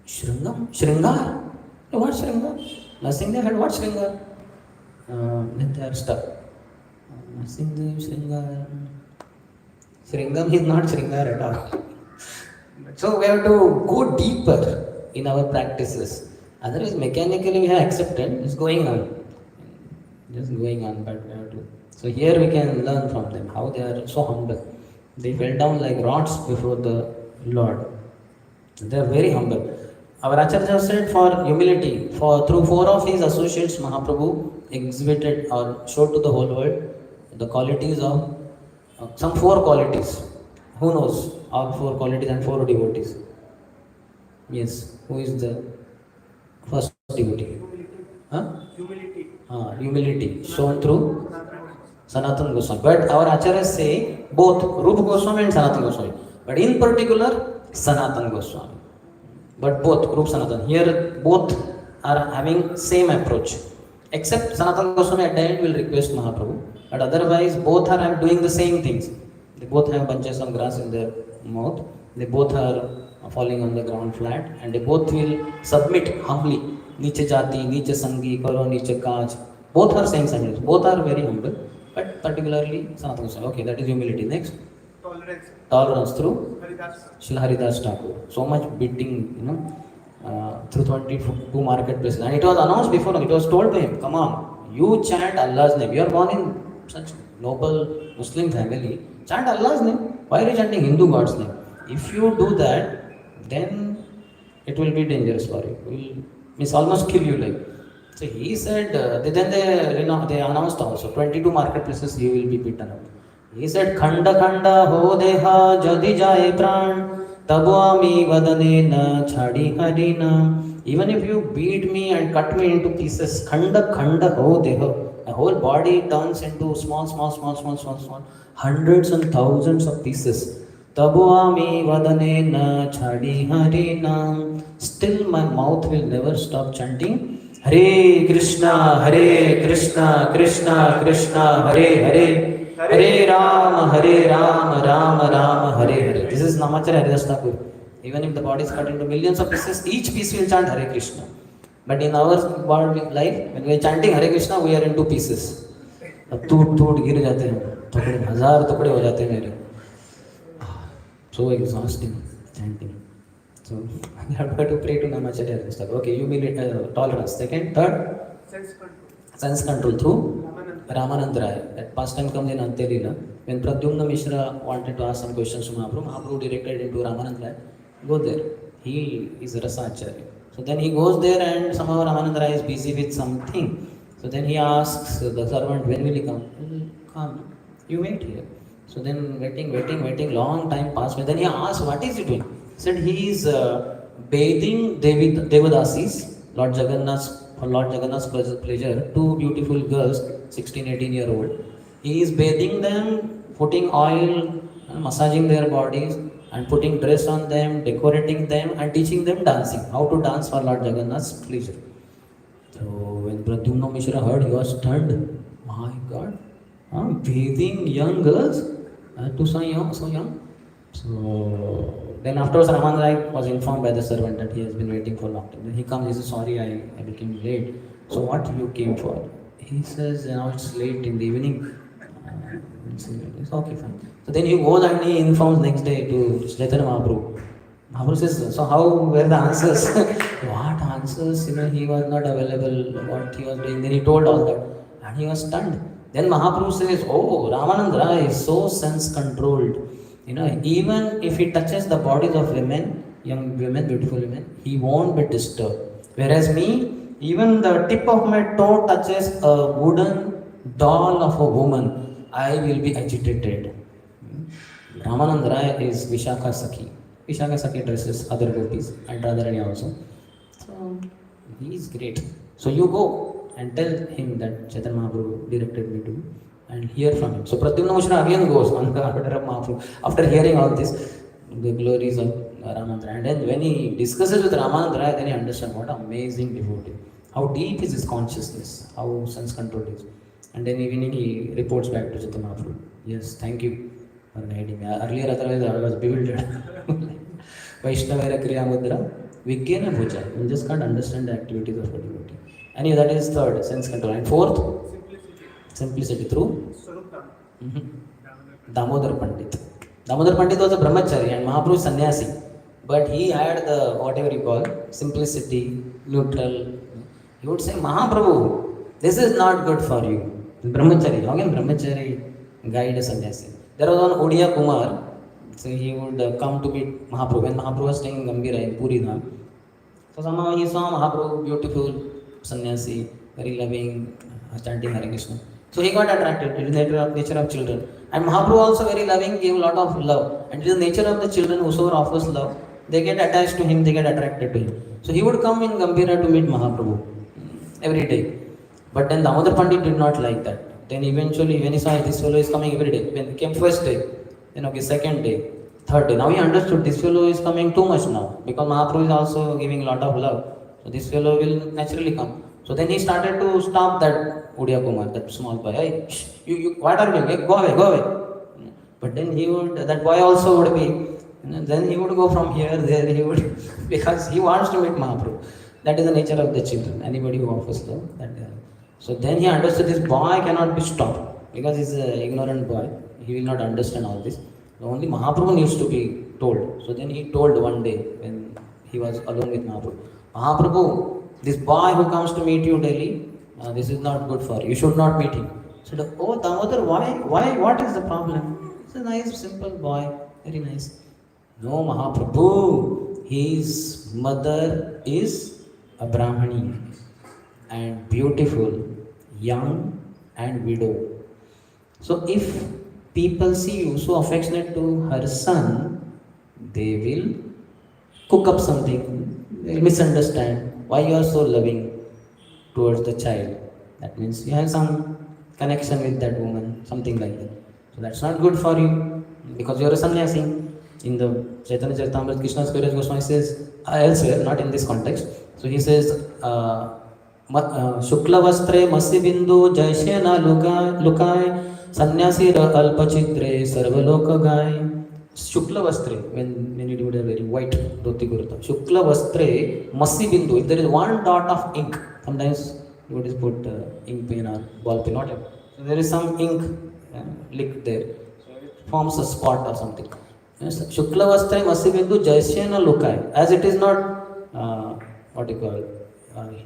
Speaker 1: Shrungam? Shringar? What Shringar? Nothing they had. What Shringar? Then they are stuck. Shringam is not Shringar at all. So we have to go deeper in our practices. Otherwise, mechanically we have accepted, it's going on. Just going on, but we have to. So here we can learn from them how they are so humble. They fell down like rods before the Lord. They are very humble. Our Acharya said for humility, through 4 of his associates, Mahaprabhu exhibited or showed to the whole world the qualities of some 4 qualities. Who knows all 4 qualities and 4 devotees? Yes, who is the first devotee? Humility shown through Sanatana Goswami. But our Acharyas say both Rupa Goswami and Sanatana Goswami. But in particular, Sanatana Goswami. But both, Rupa Sanatana. Here both are having same approach. Except Sanatana Goswami at the end will request Mahaprabhu. But otherwise both are doing the same things. They both have bunches of grass in their mouth. They both are falling on the ground flat. And they both will submit humbly. Niche Jati, Niche Sangi, Karo, Niche Kaj. Both are same sentences. Both are very humble. But particularly Sanatana Goswami. Okay, that is humility. Next. Tolerance through Srila Haridas Thakur. So much beating, through 22 marketplaces. And it was announced before, it was told to him, come on, you chant Allah's name. You are born in such noble Muslim family, chant Allah's name. Why are you chanting Hindu God's name? If you do that, then it will be dangerous for you. It will means almost kill you like. So he said, then they announced also 22 marketplaces you will be beaten up. He said, Khanda Khanda ho deha jadi jaye pran tabo ami vadane na chadi harina. Even if you beat me and cut me into pieces, Khanda Khanda ho deha, my whole body turns into small, hundreds and thousands of pieces. Tabuami vadane na chadi harina. Still my mouth will never stop chanting Hare Krishna, Krishna Krishna, Hare Hare Rama, Rama Hare Hare. This is Namacharya Haridas Thakur. Even if the body is cut into millions of pieces, each piece will chant Hare Krishna. But in our life, when we are chanting Hare Krishna, we are into pieces. अब टूट गिर जाते हैं, टुकड़े हजार टुकड़े हो जाते हैं मेरे. So exhausting chanting. So I have to pray to Namacharya Haridas Thakur. Okay, humility, tolerance. Second, third, sense control through Ramananda Rai. That past time comes in Ante Leela. When Pradyumna Mishra wanted to ask some questions to Mahaprabhu, Mahaprabhu directed into Ramananda Rai. Go there. He is a Rasa Acharya. So then he goes there and somehow Ramananda Rai is busy with something. So then he asks the servant, when will he come? He will come. You wait here. So then waiting, long time passed. Then he asked, what is he doing? He said he is bathing Devadasis, Lord Jagannath's pleasure, two beautiful girls, 16-18-year-old. He is bathing them, putting oil, massaging their bodies, and putting dress on them, decorating them, and teaching them dancing, how to dance for Lord Jagannath's pleasure. So when Pradyumna Mishra heard, he was stunned. My God, bathing young girls, to so young. So then afterwards, Ramananda Rai was informed by the servant that he has been waiting for a long time. Then he comes, he says, sorry, I became late. So what you came for? He says, now it's late in the evening. It's okay, fine. So then he goes and he informs next day to Chaitanya Mahaprabhu. Mahaprabhu says, so how were the answers? What answers? He was not available, what he was doing. Then he told all that. And he was stunned. Then Mahaprabhu says, oh, Ramananda Rai is so sense-controlled. Even if he touches the bodies of women, young women, beautiful women, he won't be disturbed. Whereas me, even the tip of my toe touches a wooden doll of a woman, I will be agitated. Ramananda Rai is Vishakha Sakhi. Vishakha Sakhi dresses other gopis and Radharani also. So he is great. So you go and tell him that Chaitanya Mahaprabhu directed me to and hear from him. So Pradyumna Mishra again goes on the order of Mahaprabhu after hearing all this, the glories of Ramananda Rai. And then when he discusses with Ramananda Rai, then he understands what amazing devotee. How deep is his consciousness, how sense control is. And then evening he reports back to Chaitanya Mahaprabhu. Yes, thank you for guiding me. Earlier otherwise I was bewildered. Vaishnavera Kriya Mudra, Vigyena Bhuja. You just can't understand the activities of a devotee. Anyway, that is third, sense control. And fourth, simplicity through Damodar Pandit. Damodar Pandit was a brahmachari and Mahaprabhu sannyasi. But he had the, whatever you call, simplicity, neutral. He would say, Mahaprabhu, this is not good for you. Brahmachari, how can brahmachari guide a sannyasi? There was one Odia Kumar, so he would come to meet Mahaprabhu. When Mahaprabhu was staying in Gambhira in Puri Dham. So somehow he saw Mahaprabhu, beautiful sannyasi, very loving, chanting Hare Krishna. So he got attracted. It is the nature of children. And Mahaprabhu also very loving, gave a lot of love. And it is the nature of the children, whosoever offers love, they get attached to him, they get attracted to him. So he would come in Gambhira to meet Mahaprabhu every day. But then Damodar Pandit did not like that. Then eventually when he saw this fellow is coming every day, when he came first day, then okay, second day, third day. Now he understood this fellow is coming too much now because Mahaprabhu is also giving a lot of love. So this fellow will naturally come. So then he started to stop that Odia Kumar, that small boy. Hey, you what are you doing? Hey, go away. But then that boy also would be, then he would go from here, there, he would, because he wants to meet Mahaprabhu. That is the nature of the children. Anybody who offers love, so then he understood this boy cannot be stopped because he's an ignorant boy. He will not understand all this. Only Mahaprabhu needs to be told. So then he told one day when he was alone with Mahaprabhu, Mahaprabhu, this boy who comes to meet you daily, this is not good for you. You should not meet him. He said, oh Damodar, why? What is the problem? He's a nice, simple boy, very nice. No, Mahaprabhu, his mother is a Brahmani and beautiful, young and widow. So if people see you so affectionate to her son, they will cook up something, they'll misunderstand why you are so loving towards the child. That means you have some connection with that woman, something like that. So that's not good for you because you are a sannyasi. In the Chaitanya Charitamrita, Krishna Kaviraj Goswami says elsewhere, not in this context. So he says, शुक्ल वस्त्रे मसी बिंदु जैसे न लुकाय सन्यासी अल्पचित्रे सर्वलोक गाय. Shukla Vastre, when you do a very white dhoti kurta. Shukla Vastre, Masi Bindu. If there is one dot of ink, sometimes you would just put ink pen or ball pen, whatever. So there is some ink lick there. So it forms a spot or something. Yes, Shukla Vastre, Masi Bindu, Jaisyena Lukai. As it is not, what you call,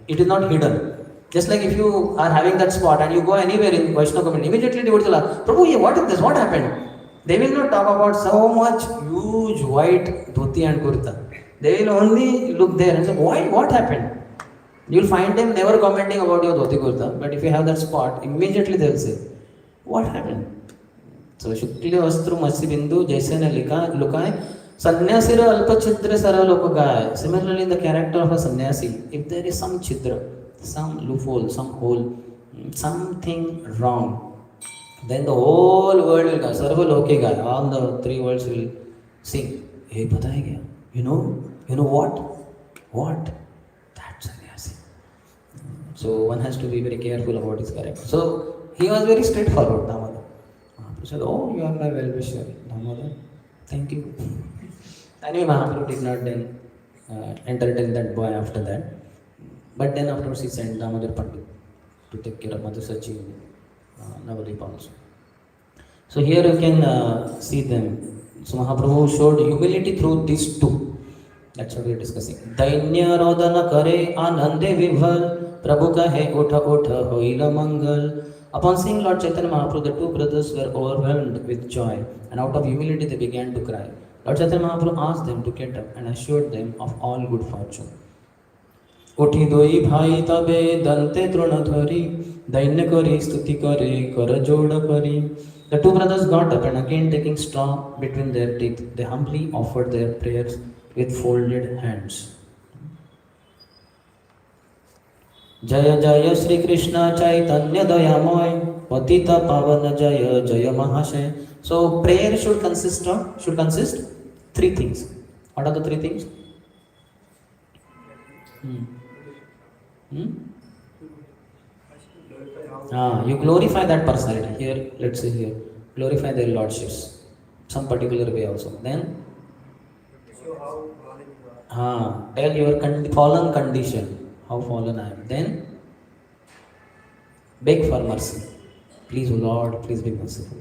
Speaker 1: it is not hidden. Just like if you are having that spot and you go anywhere in Vaishnava community, immediately they would say, Prabhu, what is this? What happened? They will not talk about so much huge white dhoti and kurta. They will only look there and say, why? What happened? You will find them never commenting about your dhoti kurta. But if you have that spot, immediately they will say, what happened? So, Shukla Vastru Masi Bindu Jaisena Lukai Sannyasira Alpa Chidra Sara Lokagaya. Similarly, in the character of a sannyasi, if there is some chidra, some loophole, some hole, something wrong, then the whole world will go, Sarva Lokega, all the three worlds will sing. Hey, pata hai kya? You know what? What? That's sannyasi. So one has to be very careful about his character. So he was very straightforward, Damodar. Mahaprabhu said, oh, you are my well-wisher, Damodar. Thank you. Anyway, Mahaprabhu did not then entertain that boy after that. But then afterwards he sent Damodar Pandit to take care of Madhusachi Navadvip also. So here you can see them. So Mahaprabhu showed humility through these two. That's what we are discussing. Dainya rodana kare anande vibhal Prabhu kahe utha utha hoila mangal. Upon seeing Lord Chaitanya Mahaprabhu, the two brothers were overwhelmed with joy, and out of humility they began to cry. Lord Chaitanya Mahaprabhu asked them to get up and assured them of all good fortune. उठी दोई भाई तबे दंते तृण धरी दैन्य करी स्तुति करे कर जोड़ करी. The two brothers got up and again taking straw between their teeth, they humbly offered their prayers with folded hands. Jaya Jaya Sri Krishna Chaitanya Dayamoy Patita Pavana Jaya Jaya Mahashay. So prayer should consist three things. What are the three things? You glorify that personality. Here, let's say here, glorify their lordships, some particular way also. Then, tell your fallen condition, how fallen I am. Then, beg for mercy. Please, O Lord, please be merciful.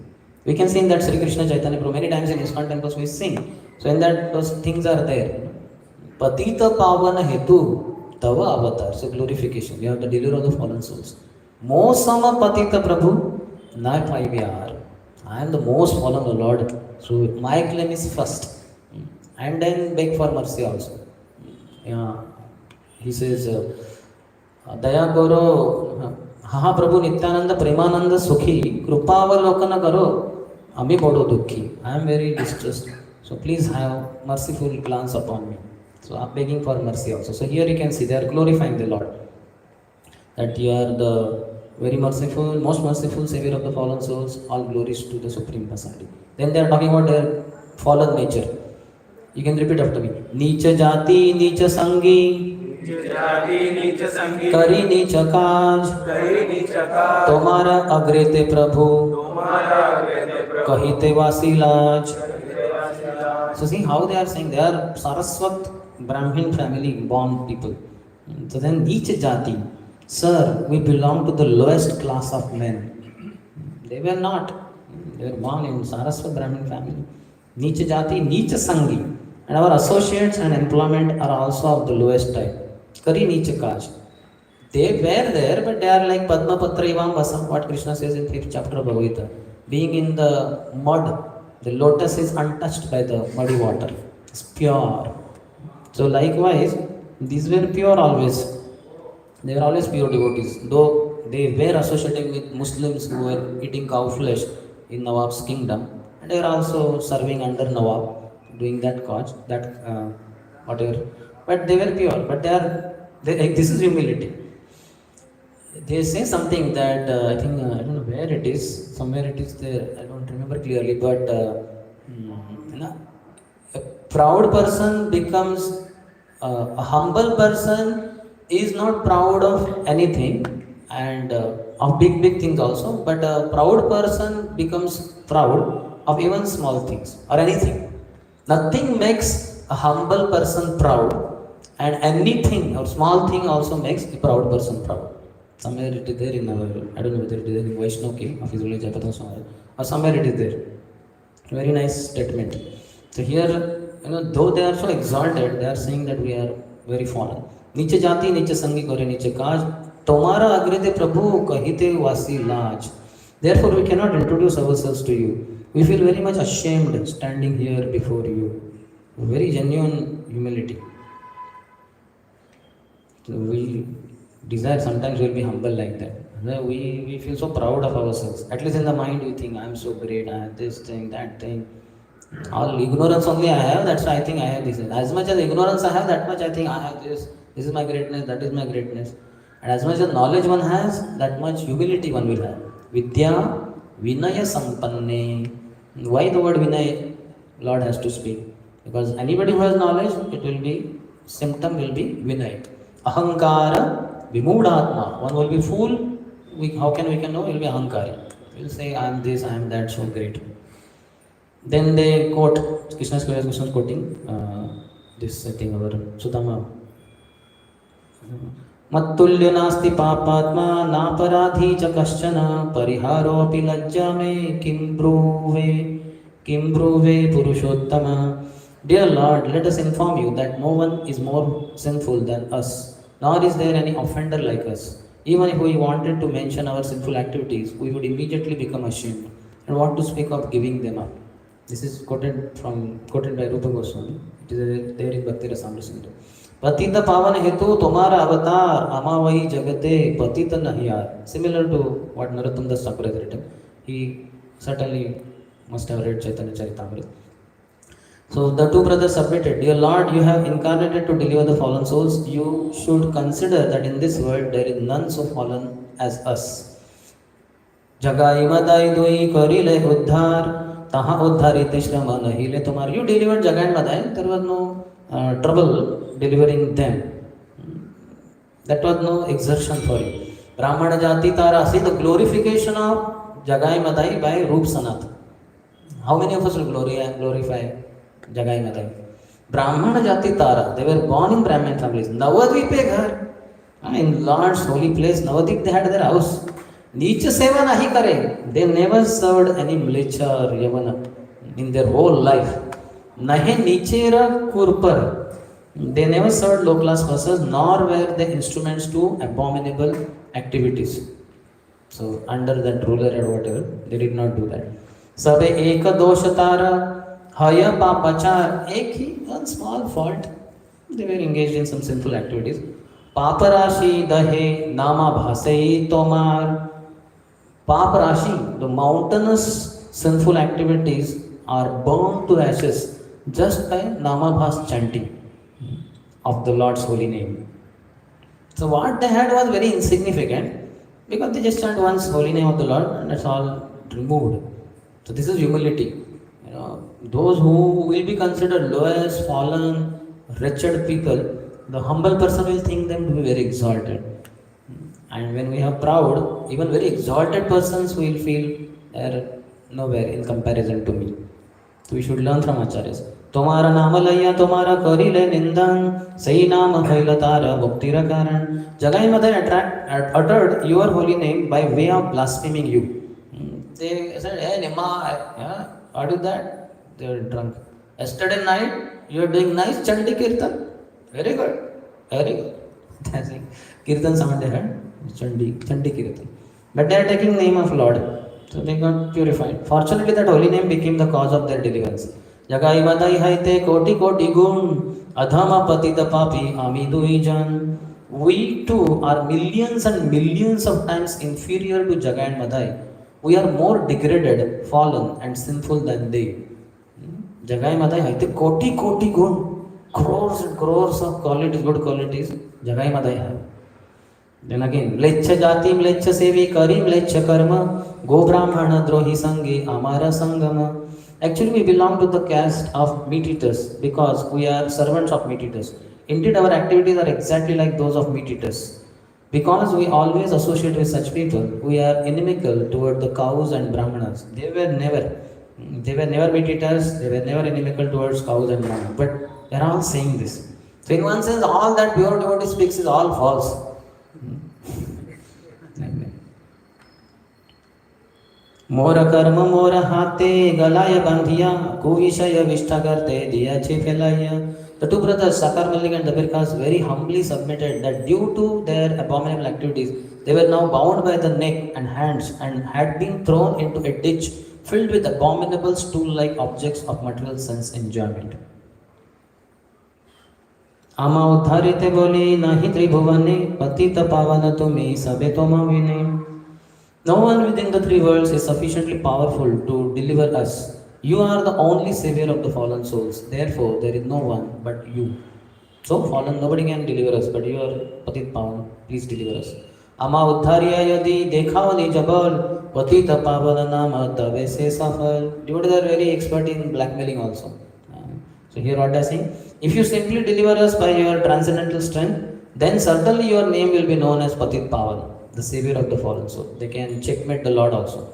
Speaker 1: We can sing that Sri Krishna Chaitanya Prabhu many times in ISKCON temples we sing. So in that those things are there. Patita Pavana Hetu. Tava avatar, so glorification. We have to deliver all the fallen souls. Mosama Patita Prabhu, not my vyar. I am the most fallen, the Lord. So my claim is first. And then beg for mercy also. He says, Daya Goro, Haha Prabhu Nityananda Premananda Sukhi, Krupavalokana Karo, Ami Bodo Dukhi. I am very distressed. So please have merciful glance upon me. So I'm begging for mercy also. So here you can see they are glorifying the Lord. That you are the very merciful, most merciful Savior of the fallen souls. All glories to the Supreme Personality. Then they are talking about their fallen nature. You can repeat after me. Nicha jati, nicha sangi. Kari nicha kaj. Tomara agrete Prabhu. Kahite vasilaj. So see how they are saying they are Saraswat Brahmin family born people. So then each jati, sir, we belong to the lowest class of men. They were not. They were born in Saraswat Brahmin family. Nicha jati, nicha sangi. And our associates and employment are also of the lowest type. Kari nicha kaj. They were there, but they are like Padma Patra Ivam Vasam, what Krishna says in 5th chapter of Bhagavad Gita. Being in the mud, The lotus is untouched by the muddy water. It's pure. So likewise, these were pure always. They were always pure devotees. Though they were associated with Muslims who were eating cow flesh in Nawab's kingdom, and they were also serving under Nawab, doing that cause, that whatever. But they were pure. But this is humility. They say something that I think I don't know where it is. Somewhere it is there. I don't remember clearly. But a proud person becomes a humble person is not proud of anything and of big things also. But a proud person becomes proud of even small things or anything. Nothing makes a humble person proud, and anything or small thing also makes a proud person proud. Somewhere it is there in our, I don't know whether it is there in Vaishnav of his village Jayapatana or somewhere it is there. Very nice statement. So here, though they are so exalted, they are saying that we are very fallen. नीचे जाति नीचे संगी करे नीचे काज तुम्हारा अग्रदे प्रभु कहिते वासी लाज. Therefore we cannot introduce ourselves to you. We feel very much ashamed standing here before you. Very genuine humility. So we desire sometimes we'll be humble like that. We feel so proud of ourselves. At least in the mind we think I am so great, I have this thing, that thing. All ignorance only I have, that's why I think I have this. As much as ignorance I have, that much I think I have this. This is my greatness, that is my greatness. And as much as knowledge one has, that much humility one will have. Vidya Vinaya Sampanne. Why the word Vinaya Lord has to speak? Because anybody who has knowledge, it will be, symptom will be Vinaya. Ahankara Vimoodatma. One will be fool. How can we know? He will be Ahankari. He will say, I am this, I am that, so great. Then they quote, Krishna's quoting this thing over Sudama. मत्तुल्य नास्ति पापात्मा नापराधी च कश्चन परिहारोऽपि लज्जा में किं ब्रूवे पुरुषोत्तम. Dear Lord, let us inform you that no one is more sinful than us, nor is there any offender like us. Even if we wanted to mention our sinful activities, we would immediately become ashamed and want to speak of giving them up. This is quoted by Rupa Goswami. It is there in Bhakti Rasamrita Sindhu. पतित पावन हेतु तुम्हारा अवतार अमावई जगते पतित नहियार. Similar to what Narottam Das Thakur has written. He certainly must have read Chaitanya Charitamrita. So the two brothers submitted, Dear Lord, you have incarnated to deliver the fallen souls. You should consider that in this world there is none so fallen as us. Jagai madai dui karile uddhar taha uddharite shrama nahile tumar. You delivered Jagai and Madai. There was no trouble delivering them. That was no exertion for you. Brahmana Jati Tara. See the glorification of Jagai Madai by Roop Sanat. How many of us will glorify Jagai Madai? Brahmana Jati Tara. They were born in Brahmin families. Navadvipe Ghar. In Lord's holy place, Navadvip, they had their house. Niche seva nahi kare. They never served any mlecha or yavana in their whole life. Nahe nichera kurpar. They never served low class persons, nor were they instruments to abominable activities. So under that ruler or whatever, they did not do that. Sabe eka doshatara haya papachar. Ek hi, one small fault. They were engaged in some sinful activities. Paparashi dahe nama bhasai tomar. Paparashi, the mountainous sinful activities are burned to ashes just by namabhas chanting of the Lord's holy name. So what they had was very insignificant because they just chant once holy name of the Lord and that's all removed. So this is humility. Those who will be considered lowest, fallen, wretched people, the humble person will think them to be very exalted. And when we are proud, even very exalted persons will feel they are nowhere in comparison to me. So we should learn from Acharyas. तुम्हारा नाम लैया तुम्हारा करी ले निंदन सही नाम हैला तारा मुक्तिरा कारण. Jagai Madai uttered your holy name by way of blaspheming you. They said, hey Nima, what is that? They are drunk. Yesterday night you are doing nice Chandi Kirtan. Very good. Very good. That's it. Kirtan sound they had. Chandi Kirtan. But they are taking name of Lord. So they got purified. Fortunately, that holy name became the cause of their deliverance. Jagai madai haite koti koti gun, adhama patita papi amidui jan. We too are millions and millions of times inferior to Jagai and Madai. We are more degraded, fallen, and sinful than they. Jagai Madai haite koti koti gun, crores and crores of qualities, good qualities. Jagai Madai have. Then again, mleccha jati, mleccha sevi kari, mleccha karma, go brahmana drohi sangi, amara sangama. Actually, we belong to the caste of meat eaters because we are servants of meat eaters. Indeed, our activities are exactly like those of meat eaters. Because we always associate with such people, we are inimical toward the cows and brahmanas. They were never meat eaters, they were never inimical towards cows and brahmanas. But they are all saying this. So in one sense, all that pure devotee speaks is all false. मोर कर्म मोर हाथे गलाय बांधिया कुविषय विष्ठा करते दिया छे फैलाया. The two brothers Sakar Malik and Dabir Khas very humbly submitted that due to their abominable activities they were now bound by the neck and hands and had been thrown into a ditch filled with abominable stool-like objects of material sense enjoyment. आमा उद्धारिते बोली नाही त्रिभुवने पतित पावन तुम्ही सबे तोमा विने. No one within the three worlds is sufficiently powerful to deliver us. You are the only savior of the fallen souls. Therefore, there is no one but you. So, fallen, nobody can deliver us, but you are Patit Pavan. Please deliver us. Ama uddhariya yadi dekhawani jabal patita pavana nama tave se safal. Devotees are very expert in blackmailing also. So here what I say, if you simply deliver us by your transcendental strength, then certainly your name will be known as Patit Pavan, the savior of the fallen soul. They can checkmate the Lord also.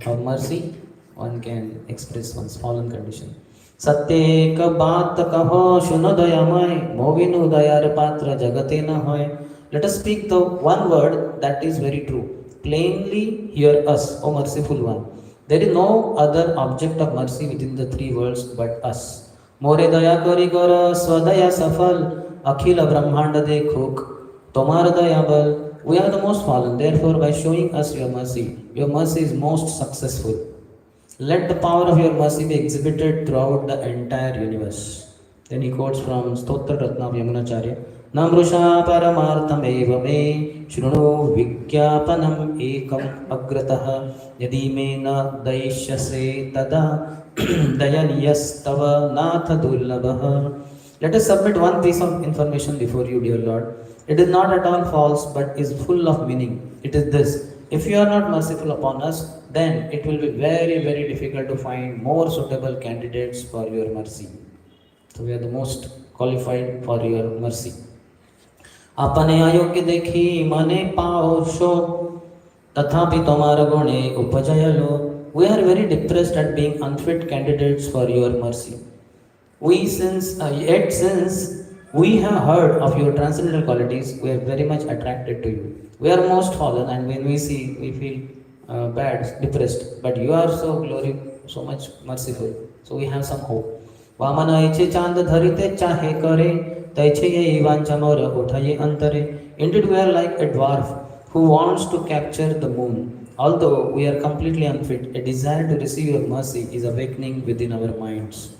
Speaker 1: Of mercy, one can express one's fallen condition. Satye ka baat kaho shuno dayamay, movinu dayar patra jagate na hoy. Let us speak the one word that is very true. Plainly hear us, O merciful one. There is no other object of mercy within the three worlds but us. मोरे दया करी कर स्वदया सफल अखिल ब्रह्मांड देखुक तुम्हार दया बल. We are the most fallen, therefore by showing us your mercy is most successful. Let the power of your mercy be exhibited throughout the entire universe. Then he quotes from Stotra Ratna of Yamunacharya. Namrusha paramartham eva me shrunu vigyapanam ekam agratah yadi me na daishyase tada dayaniyastava natha dullabha. Let us submit one piece of information before you, dear Lord. It is not at all false, but is full of meaning. It is this: if you are not merciful upon us, then it will be very, very difficult to find more suitable candidates for your mercy. So we are the most qualified for your mercy. अपने अयोग्य देखी मने पाओ show तथापि तुम्हार गुणे उपजय लो. We are very depressed at being unfit candidates for your mercy. Yet since we have heard of your transcendental qualities, we are very much attracted to you. We are most fallen, and when we see, we feel bad, depressed. But you are so glorious, so much merciful. So we have some hope. Vamana iche chand dharite chahe kare, taiche ye ivancha mora uthaye antare. Indeed, we are like a dwarf who wants to capture the moon. Although we are completely unfit, a desire to receive your mercy is awakening within our minds.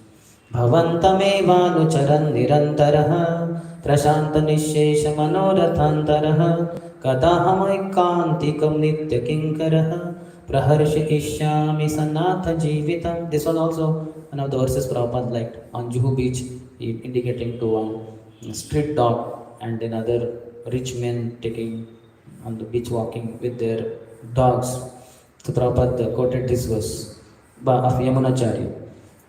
Speaker 1: Bhavantamevanucharan nirantarah prashanta nishesha manorathantarah kadahamaikkantikam nitya kinkarah praharsha ishyami sanatha jivitam. This was also one of the verses Prabhupada liked on Juhu beach, indicating to one street dog and another rich men taking on the beach walking with their dogs. So Prabhupada quoted this verse of Yamunacharya.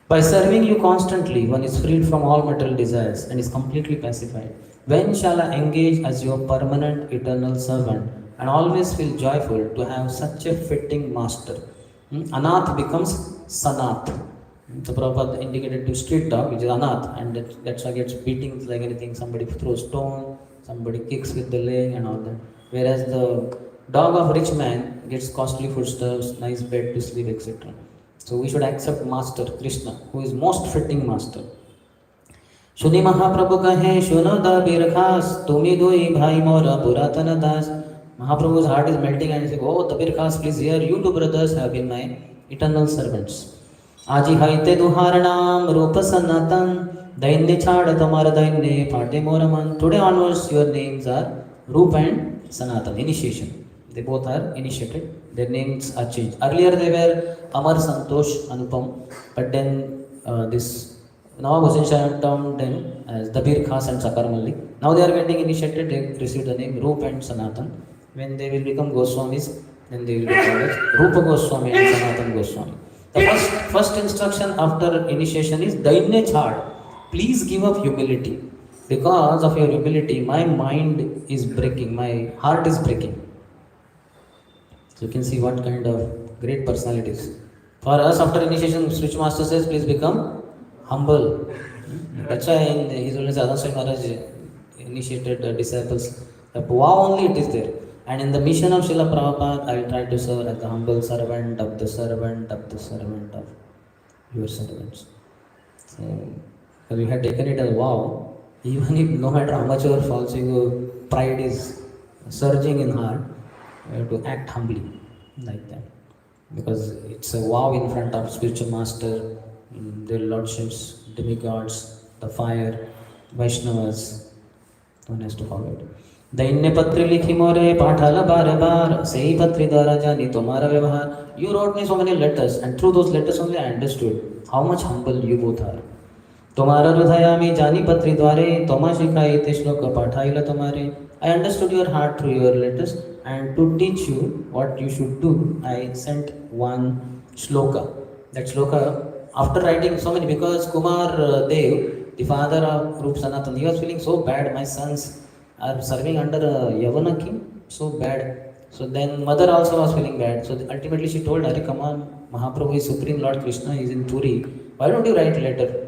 Speaker 1: By serving you constantly, one is freed from all material desires and is completely pacified. When shall I engage as your permanent eternal servant and always feel joyful to have such a fitting master? Anath becomes Sanath. So Prabhupada indicated to street dog, which is Anath, and that's why gets beatings like anything. Somebody throws stone, somebody kicks with the leg and all that. Whereas the dog of rich man gets costly foodstuffs, nice bed to sleep, etc. So we should accept Master Krishna, who is most fitting Master. Shuni Mahaprabhu kahe, Shuno da birkhas, Tumi dui bhai mora puratana das, Mahaprabhu's heart is melting and he says, oh, Dabir Khas, please hear, you two brothers have been my eternal servants. Aji haite duharanam rupa sanatan, dainne chhad tamara dainne phate moraman. Today onwards, your names are Rup and Sanatan, initiation. They both are initiated. Their names are changed. Earlier they were Amar, Santosh, Anupam, but then this Nawab Hussain Shah termed them as Dabir Khas and Sakar Malik. Now they are getting initiated, they receive the name Rup and Sanatan. When they will become Goswamis, then they will be called as Rupa Goswami and Sanatan Goswami. The first instruction after initiation is Dainye Chhad. Please give up humility. Because of your humility, my mind is breaking, my heart is breaking. So you can see what kind of great personalities. For us, after initiation, Spiritual Master says, please become humble. That's why in His Holiness Adhan Swami Maharaj initiated disciples. Wow, only it is there. And in the mission of Srila Prabhupada, I will try to serve as the humble servant of the servant of the servant of your servants. So we had taken it as wow. Even if no matter how much your false ego, pride is surging in heart, you have to act humbly like that. Because it's a wow in front of spiritual master, their lordships, demigods, the fire, Vaishnavas. One has to follow it. दैन्य पत्र लिखी मोरे पाठाला बार बार सही पत्री द्वारा जानी तुम्हारा व्यवहार. You wrote me so many letters and through those letters only I understood how much humble you both are. तुम्हारा हृदया मी जानी पत्री द्वारे तोमा शिखाई ते श्लोक पाठाईला तुम्हारे. I understood your heart through your letters and to teach you what you should do I sent one shloka. That shloka after writing so many, because Kumar Dev, the father of Rup Sanatan, he was feeling so bad, my sons are serving under a Yavana king, so bad. So then mother also was feeling bad. So ultimately she told Hari, come on, Mahaprabhu is Supreme Lord Krishna, he is in Puri. Why don't you write a letter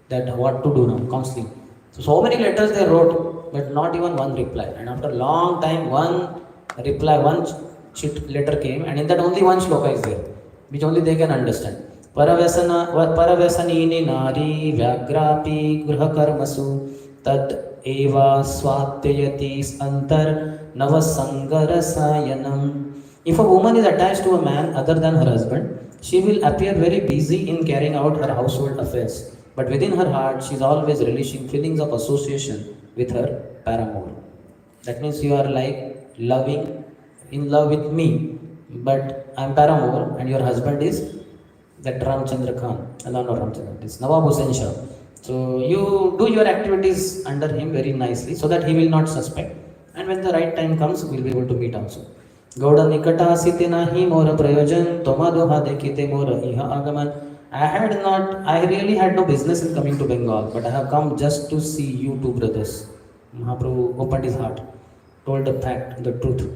Speaker 1: that what to do now, counseling. So many letters they wrote, but not even one reply. And after a long time, one reply, one chit letter came, and in that only one shloka is there, which only they can understand. Paravesanini nari vyagrapi grihakarmasu tad eva swatyayati antar navasangarasayanam. If a woman is attached to a man other than her husband, she will appear very busy in carrying out her household affairs. But within her heart, she is always relishing feelings of association with her paramour. That means you are like in love with me, but I am paramour and your husband is that Ramchandra Khan, not Ramchandra, this Nawab Hussain Shah. So you do your activities under him very nicely so that he will not suspect. And when the right time comes, we will be able to meet also. Gauda nikata asite nahi mora prayojan, toma doha dekhite mora iha agaman. I really had no business in coming to Bengal, but I have come just to see you two brothers. Mahaprabhu opened his heart, told the fact, the truth.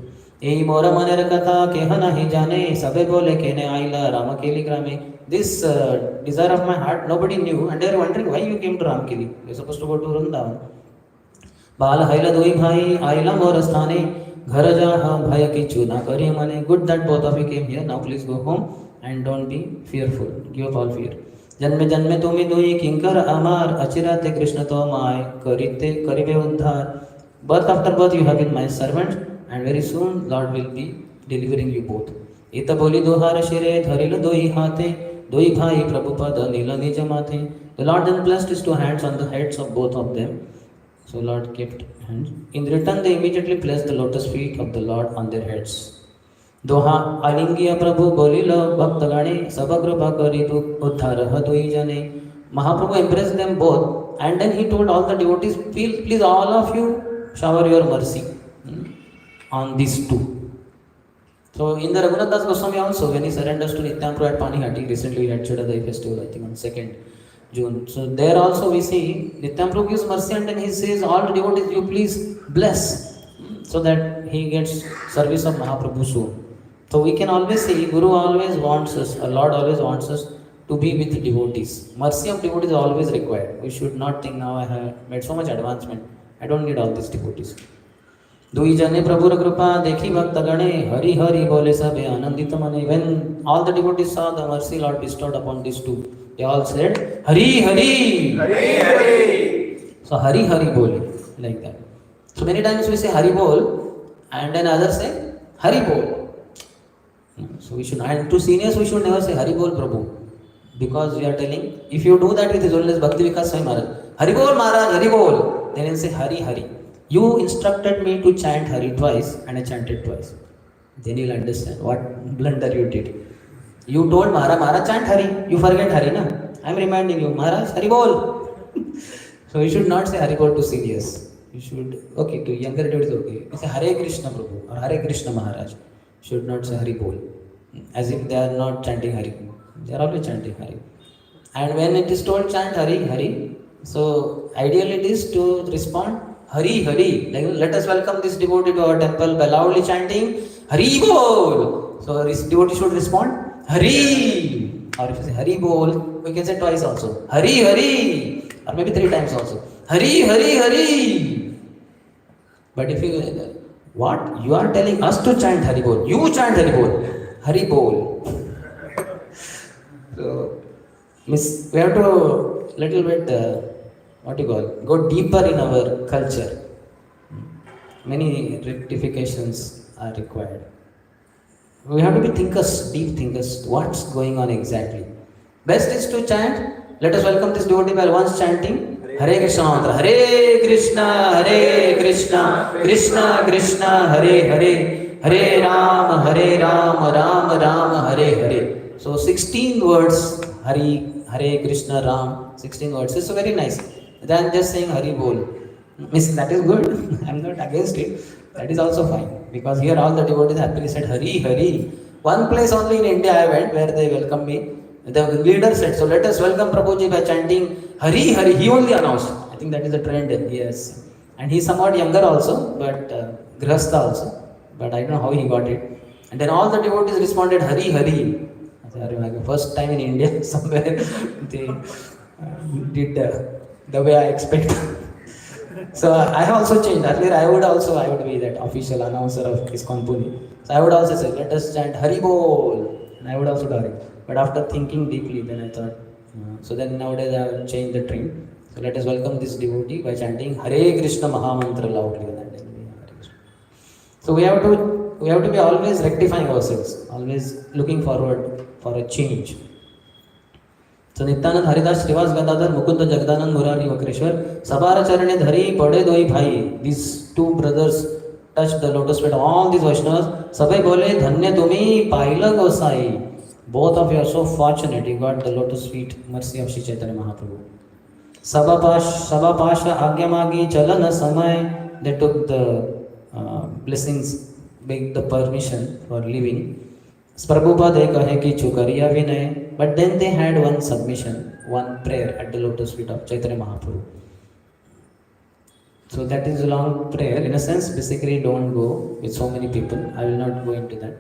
Speaker 1: Ei mora manera katha keha nahi jane, sabe bole kene aila Ramakeli grame. This desire of my heart, nobody knew, and they were wondering why you came to Ramakeli. You are supposed to go to Vrindavan. Bala haila doi bhai, aila mora sthane, ghar jaha bhaya kichu na kari mane. Good that both of you came here. Now please go home. And don't be fearful. Give up all fear. Janme janme tumi dui kinkar amar achirate Krishna tomai karite karibe uddhar. Birth after birth you have been my servant, and very soon Lord will be delivering you both. Ita boli dohar shire dharil doi hate doi bhai Prabhupada nila nija mathe. The Lord then placed his two hands on the heads of both of them. So Lord kept hands. In return they immediately placed the lotus feet of the Lord on their heads. Doha alingiya Prabhu bolila bhakta gane sabagrupa karitu uddhara doi jane. Mahaprabhu embraced them both, and then he told all the devotees, please all of you shower your mercy on these two. So in the Raghunath Das Goswami also, when he surrenders to Nityanprabhu at Panihati, recently we had Chadadai festival, I think on 2nd June. So there also we see Nityanprabhu gives mercy, and then he says, all the devotees you please bless, so that he gets service of Mahaprabhu soon. So we can always say, Guru always wants us, or Lord always wants us to be with devotees. Mercy of devotees is always required. We should not think now I have made so much advancement, I don't need all these devotees. Dui jane Prabhura Kripa dekhi bhakta gane Hari Hari bole sabe anandita mane. When all the devotees saw the mercy Lord bestowed upon these two, they all said, Hari Hari! Hari Hari! So Hari Hari bole, like that. So many times we say Hari bol, And then others say Hari Bol. So we should, and to seniors we should never say Hari Bol Prabhu. Because we are telling, if you do that with His Holiness Bhakti Vikas Swami Maharaj, Hari Bol Maharaj, Hari Bol, then he'll say Hari Hari. You instructed me to chant Hari twice and I chanted twice. Then you'll understand what blunder you did. You told Maharaj chant Hari, you forget Hari, na? I'm reminding you, Maharaj, Hari Bol. So you should not say Hari Bol to seniors. You should, okay, to younger devotees, okay. You say Hare Krishna Prabhu or Hare Krishna Maharaj. You should not say Hari Bol. As if they are not chanting Hari. They are always chanting Hari. And when it is told chant Hari, Hari, so ideally it is to respond Hari, Hari. Like, let us welcome this devotee to our temple by loudly chanting Hari Bol. So this devotee should respond Hari. Or if you say Hari Bol, we can say twice also. Hari, Hari. Or maybe 3 times also. Hari, Hari, Hari. But if you, what? You are telling us to chant Hari Bol. You chant Hari Bol. Hari Bol. So, we have to little bit, go deeper in our culture. Many rectifications are required. We have to be thinkers, deep thinkers. What's going on exactly? Best is to chant. Let us welcome this devotee by once chanting Hare Krishna mantra. Hare Krishna, Krishna Krishna, Hare Hare, Hare Ram, Ram Ram, Hare Hare. So 16 words, Hare Krishna Ram, 16 words. It's very nice. Than just saying Hari Bol. Miss, that is good. I'm not against it. That is also fine. Because here all the devotees happily said Hari, Hari. One place only in India I went where they welcomed me. The leader said, so let us welcome Prabhuji by chanting Hari, Hari. He only announced. I think that is a trend. Yes. And he's somewhat younger also, but Grihastha also. But I don't know how he got it. And then all the devotees responded Hari, Hari. I remember first time in India somewhere they did the way I expect. So I have also changed. Earlier I would be that official announcer of ISKCON Pune. So I would also say, let us chant Hari Bol. And I would also do it. But after thinking deeply, then I thought, so then nowadays I have changed the trend. So let us welcome this devotee by chanting Hare Krishna Mahamantra loudly. So we have to be always rectifying ourselves, always looking forward for a change. So Nityanand Haridas Srivas Gadadhar Mukunda Jagdanand Murari Vakreshwar Sabara Charane Dhari Pade Doi Bhai. These 2 brothers touched the lotus feet of all these Vaishnavas. Sabai Bole Dhanya Tumi Paila Gosai. Both of you are so fortunate. You got the lotus feet, mercy of Shri Chaitanya Mahaprabhu. Sabapasha Agyamagi Chalana Samay. They took the blessings, begged the permission for living. Prabhupada kahe ki chukariya vinay. But then they had one submission, one prayer at the lotus feet of Chaitanya Mahaprabhu. So that is a long prayer. In a sense, basically don't go with so many people. I will not go into that.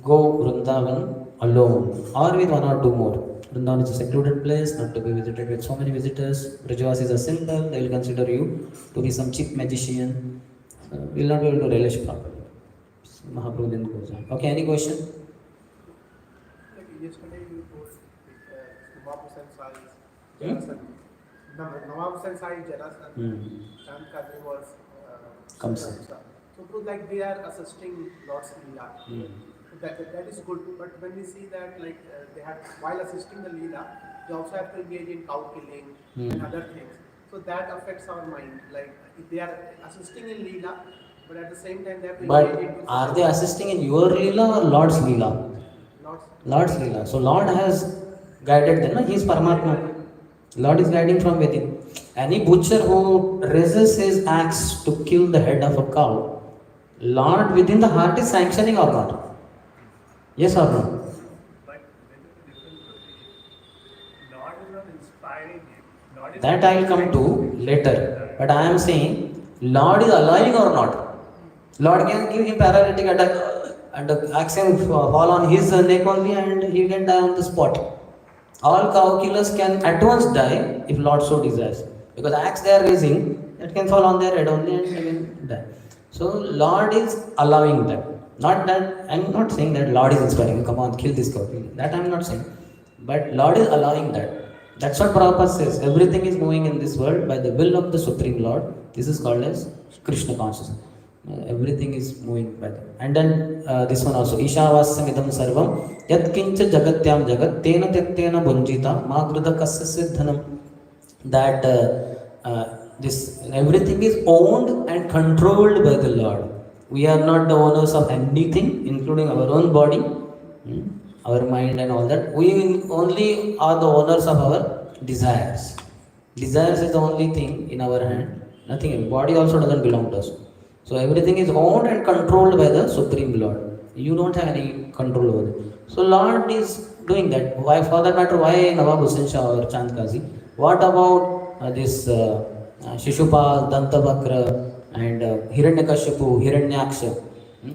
Speaker 1: Go Vrindavan alone or with 1 or 2 more. Vrindavan is a secluded place, not to be visited with so many visitors. Brajavasis are simple. They will consider you to be some cheap magician. We will not be able to relish properly. So Mahaprabhu then goes on. Okay, any question?
Speaker 2: Yesterday you told Nawab Hussain Sai Nawab Hussain Sai Jarasan and Kadri was
Speaker 1: Kamsa.
Speaker 2: So it was like they are assisting Lord's Leela. That is good, but when we see that like they have, while assisting the Leela, they also have to engage in cow killing and other things. So that affects our mind. Like if they are assisting in Leela, but at the same time they have to engage in.
Speaker 1: But are they assisting in your Leela or Lord's Leela? Lord's Leela. So Lord has guided them. He is Paramatma. Lord is guiding from within. Any butcher who raises his axe to kill the head of a cow, Lord within the heart is sanctioning or not? Yes or no?
Speaker 3: But Lord is not inspiring him.
Speaker 1: That I will come to later. But I am saying, Lord is allowing or not? Lord can give him paralytic attack and the axe can fall on his neck only and he can die on the spot. All cow killers can at once die if Lord so desires. Because the axe they are raising, it can fall on their head only and they can die. So Lord is allowing that. Not that, I am not saying that Lord is inspiring, come on, kill this cow. That I am not saying. But Lord is allowing that. That's what Prabhupada says. Everything is moving in this world by the will of the Supreme Lord. This is called as Krishna consciousness. Everything is moving by them. And then this one also, Ishavasyam idam sarvam, yat kincha jagatyam jagat, tena tyaktena bunjita, ma krudha kasya siddhanam. That this everything is owned and controlled by the Lord. We are not the owners of anything, including our own body, our mind and all that. We only are the owners of our desires. Desires is the only thing in our hand. Nothing else. Body also doesn't belong to us. So everything is owned and controlled by the Supreme Lord. You don't have any control over it. So Lord is doing that. Why, for that matter, why Nawab Hussain Shah or Chand Kazi? What about this Shishupal, Dantavakra and Hiranyakashipu, Hiranyaksha?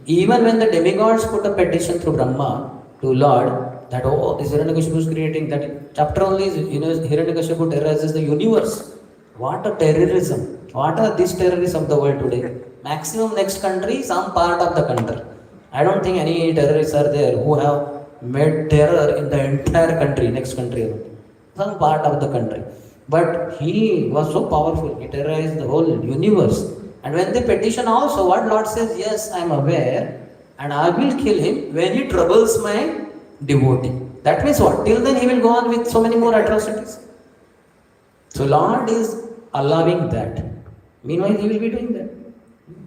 Speaker 1: Even when the demigods put a petition through Brahma to Lord that, oh, this Hiranyakashipu is creating, that chapter only is, Hiranyakashipu terrorizes the universe. What a terrorism. What are these terrorists of the world today? Maximum next country, some part of the country. I don't think any terrorists are there who have made terror in the entire country, next country. Some part of the country. But he was so powerful, he terrorized the whole universe. And when they petition also, what Lord says, yes, I am aware, and I will kill him when he troubles my devotee. That means what? Till then he will go on with so many more atrocities. So Lord is allowing that. Meanwhile, he will be doing that.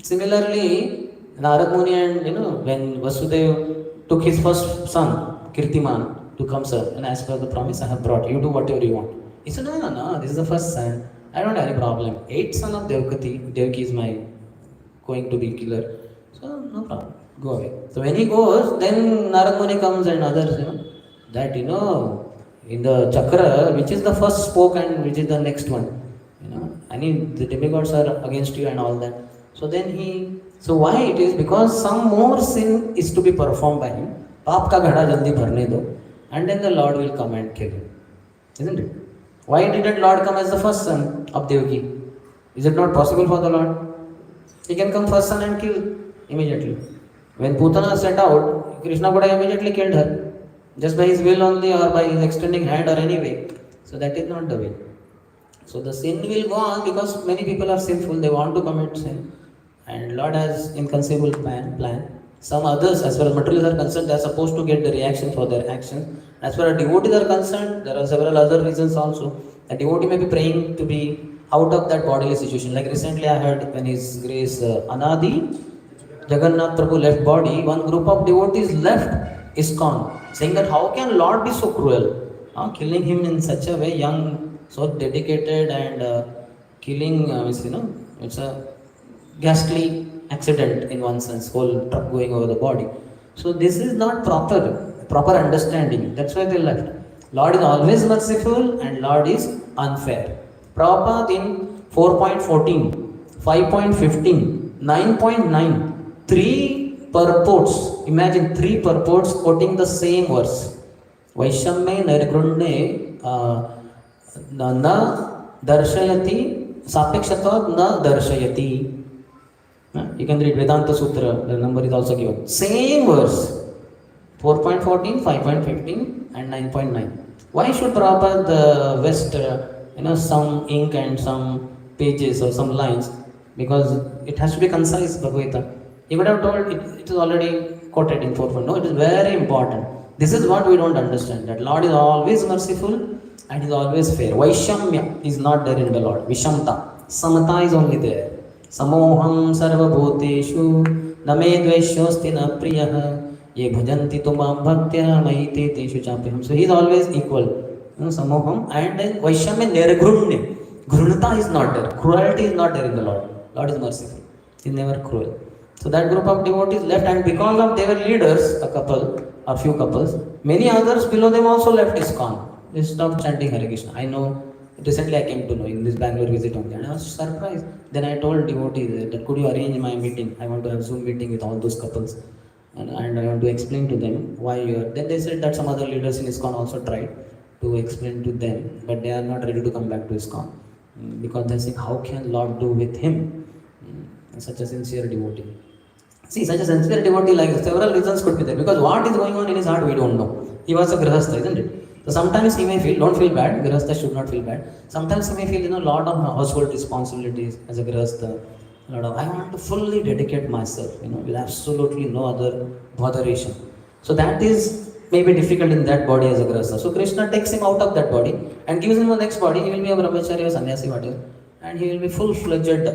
Speaker 1: Similarly, Narad Muni and when Vasudeva took his first son, Kirtiman, to come serve, and as per the promise, I have brought, you do whatever you want. He said, no, this is the first son. I don't have any problem. 8th son of Devaki is my going to be killer. So no problem. Go away. So when he goes, then Narad Muni comes and others, that in the chakra, which is the first spoke and which is the next one. The demigods are against you and all that. So then so why it is? Because some more sin is to be performed by him. Paap ka ghada jaldi bharne do. And then the Lord will come and kill him. Isn't it? Why didn't Lord come as the first son of Devaki? Is it not possible for the Lord? He can come first son and kill immediately. When Putana set out, Krishna would have immediately killed her. Just by his will only or by his extending hand or any way. So that is not the way. So the sin will go on because many people are sinful, they want to commit sin. And Lord has inconceivable plan. Some others, as far as materialists are concerned, they are supposed to get the reaction for their actions. As far as devotees are concerned, there are several other reasons also. A devotee may be praying to be out of that bodily situation. Like recently I heard when His Grace Anadi, Jagannath Prabhu left body, one group of devotees left ISKCON, saying that how can Lord be so cruel? Killing him in such a way, young, so dedicated and killing, it's a ghastly accident in one sense, whole truck going over the body. So this is not proper understanding. That's why they left. Lord is always merciful and Lord is unfair. Prabhupada in 4.14, 5.15, 9.9, 3 purports, imagine 3 purports quoting the same verse. Vaishamye nirgrunne na darshayati sapekshatvat na darshayati. You can read Vedanta Sutra, the number is also given. Same verse, 4.14, 5.15 and 9.9. Why should Prabhupada West, some ink and some pages or some lines? Because it has to be concise, Bhagavad Gita. He would have told it is already quoted in 4.14. No, it is very important. This is what we don't understand, that Lord is always merciful and is always fair. Vaishamya is not there in the Lord. Vishamta, Samata is only there. Samoham sarvabhuteshu name dveshyosti na priyah ye bhajanti tumam bhaktya mahite teshu chapyam. So he is always equal. Samoham, and then Vaishamya nirgrunne. Grunata is not there. Cruelty is not there in the Lord. Lord is merciful. He is never cruel. So that group of devotees left, and because of they were leaders, a couple or few couples, many others below them also left ISKCON. They stopped chanting Hare Krishna. I know. Recently I came to know in this Bangalore visit only, and I was surprised. Then I told devotees that could you arrange my meeting? I want to have Zoom meeting with all those couples, and I want to explain to them why you are. Then they said that some other leaders in ISKCON also tried to explain to them, but they are not ready to come back to ISKCON because they think, how can Lord do with him such a sincere devotee? See, such a sincere devotee, like several reasons could be there, because what is going on in his heart we don't know. He was a grihastha, isn't it? So sometimes he may feel, don't feel bad, grihastha should not feel bad. Sometimes he may feel, lot of household responsibilities as a grihastha, Lord, I want to fully dedicate myself, with absolutely no other botheration. So that is maybe difficult in that body as a grasa. So Krishna takes him out of that body and gives him the next body. He will be a brahmachari or sannyasi, whatever, and he will be full-fledged.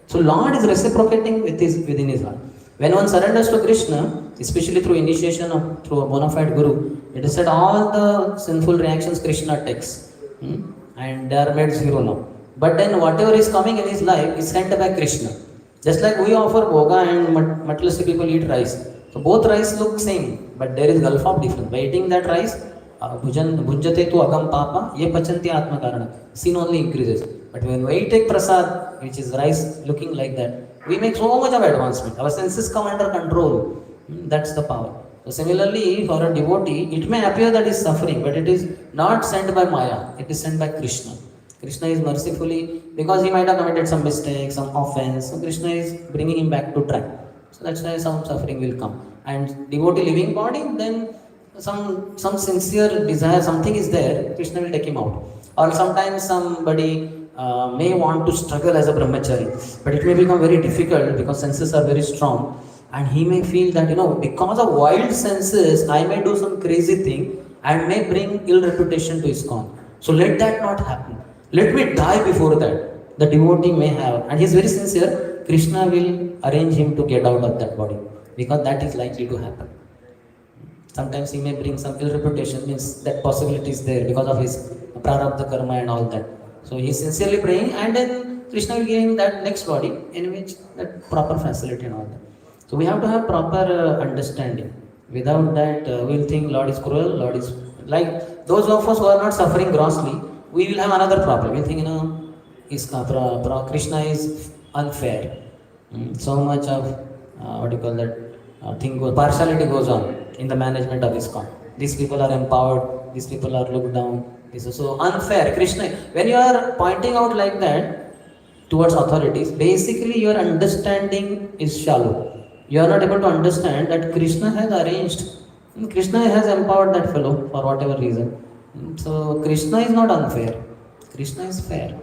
Speaker 1: So Lord is reciprocating within his heart. When one surrenders to Krishna, especially through initiation or through a bona fide guru, it is said all the sinful reactions Krishna takes, and they are made zero now. But then whatever is coming in his life is sent by Krishna. Just like we offer bhoga and materialistic people eat rice. So both rice look same, but there is gulf of difference. By eating that rice, bhunjate tu agam papa, ye pachanti atma karana. Sin only increases. But when we take prasad, which is rice looking like that, we make so much of advancement. Our senses come under control. That's the power. So similarly, for a devotee, it may appear that he is suffering, but it is not sent by Maya. It is sent by Krishna. Krishna is mercifully, because he might have committed some mistake, some offense. So Krishna is bringing him back to track. So that's why some suffering will come. And devotee living body, then some sincere desire, something is there, Krishna will take him out. Or sometimes somebody may want to struggle as a brahmachari, but it may become very difficult because senses are very strong, and he may feel that because of wild senses I may do some crazy thing and may bring ill reputation to ISKCON. So let that not happen. Let me die before that. The devotee may have, and he is very sincere, Krishna will arrange him to get out of that body, because that is likely to happen. Sometimes he may bring some ill reputation, means that possibility is there because of his prarabdha karma and all that. So he is sincerely praying, and then Krishna will give him that next body in which that proper facility and all that. So we have to have proper understanding. Without that, we will think Lord is cruel, Lord is like those of us who are not suffering grossly. We will have another problem. We think, Krishna is unfair. So much of partiality goes on in the management of ISKCON. These people are empowered. These people are looked down. This is so unfair. Krishna, when you are pointing out like that towards authorities, basically your understanding is shallow. You are not able to understand that Krishna has arranged. Krishna has empowered that fellow for whatever reason. So Krishna is not unfair. Krishna is fair.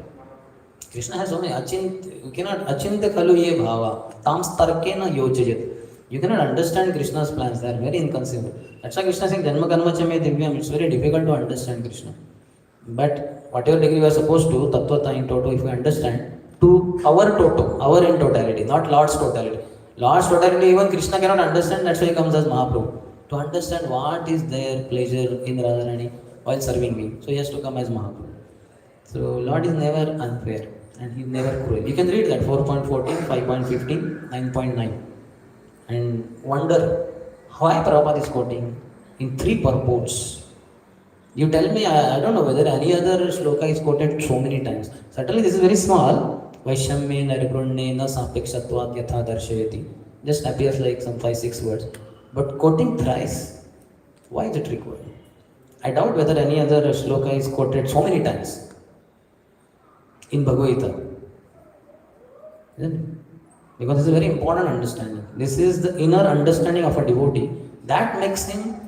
Speaker 1: Krishna has only you cannot achinte khalu ye bhava tam starkena yojayat. You cannot understand Krishna's plans. They are very inconceivable. That's why Krishna is saying Janma Karma Cha Me Divyam. It's very difficult to understand Krishna. But whatever degree we are supposed to, Tattvata in toto, if we understand, to our toto, our in totality, not Lord's totality. Lord's totality, even Krishna cannot understand. That's why he comes as Mahaprabhu. To understand what is their pleasure in Radharani while serving me. So he has to come as Mahaprabhu. So Lord is never unfair and he is never cruel. You can read that 4.14, 5.15, 9.9 and wonder why Prabhupada is quoting in 3 purports. You tell me, I don't know whether any other shloka is quoted so many times. Certainly this is very small. Vaishamye narigrunne na sapekshatvat yatha darshayati. Just appears like some 5-6 words. But quoting thrice, why is it required? I doubt whether any other shloka is quoted so many times in Bhagavad Gita. Isn't it? Because it's a very important understanding. This is the inner understanding of a devotee that makes him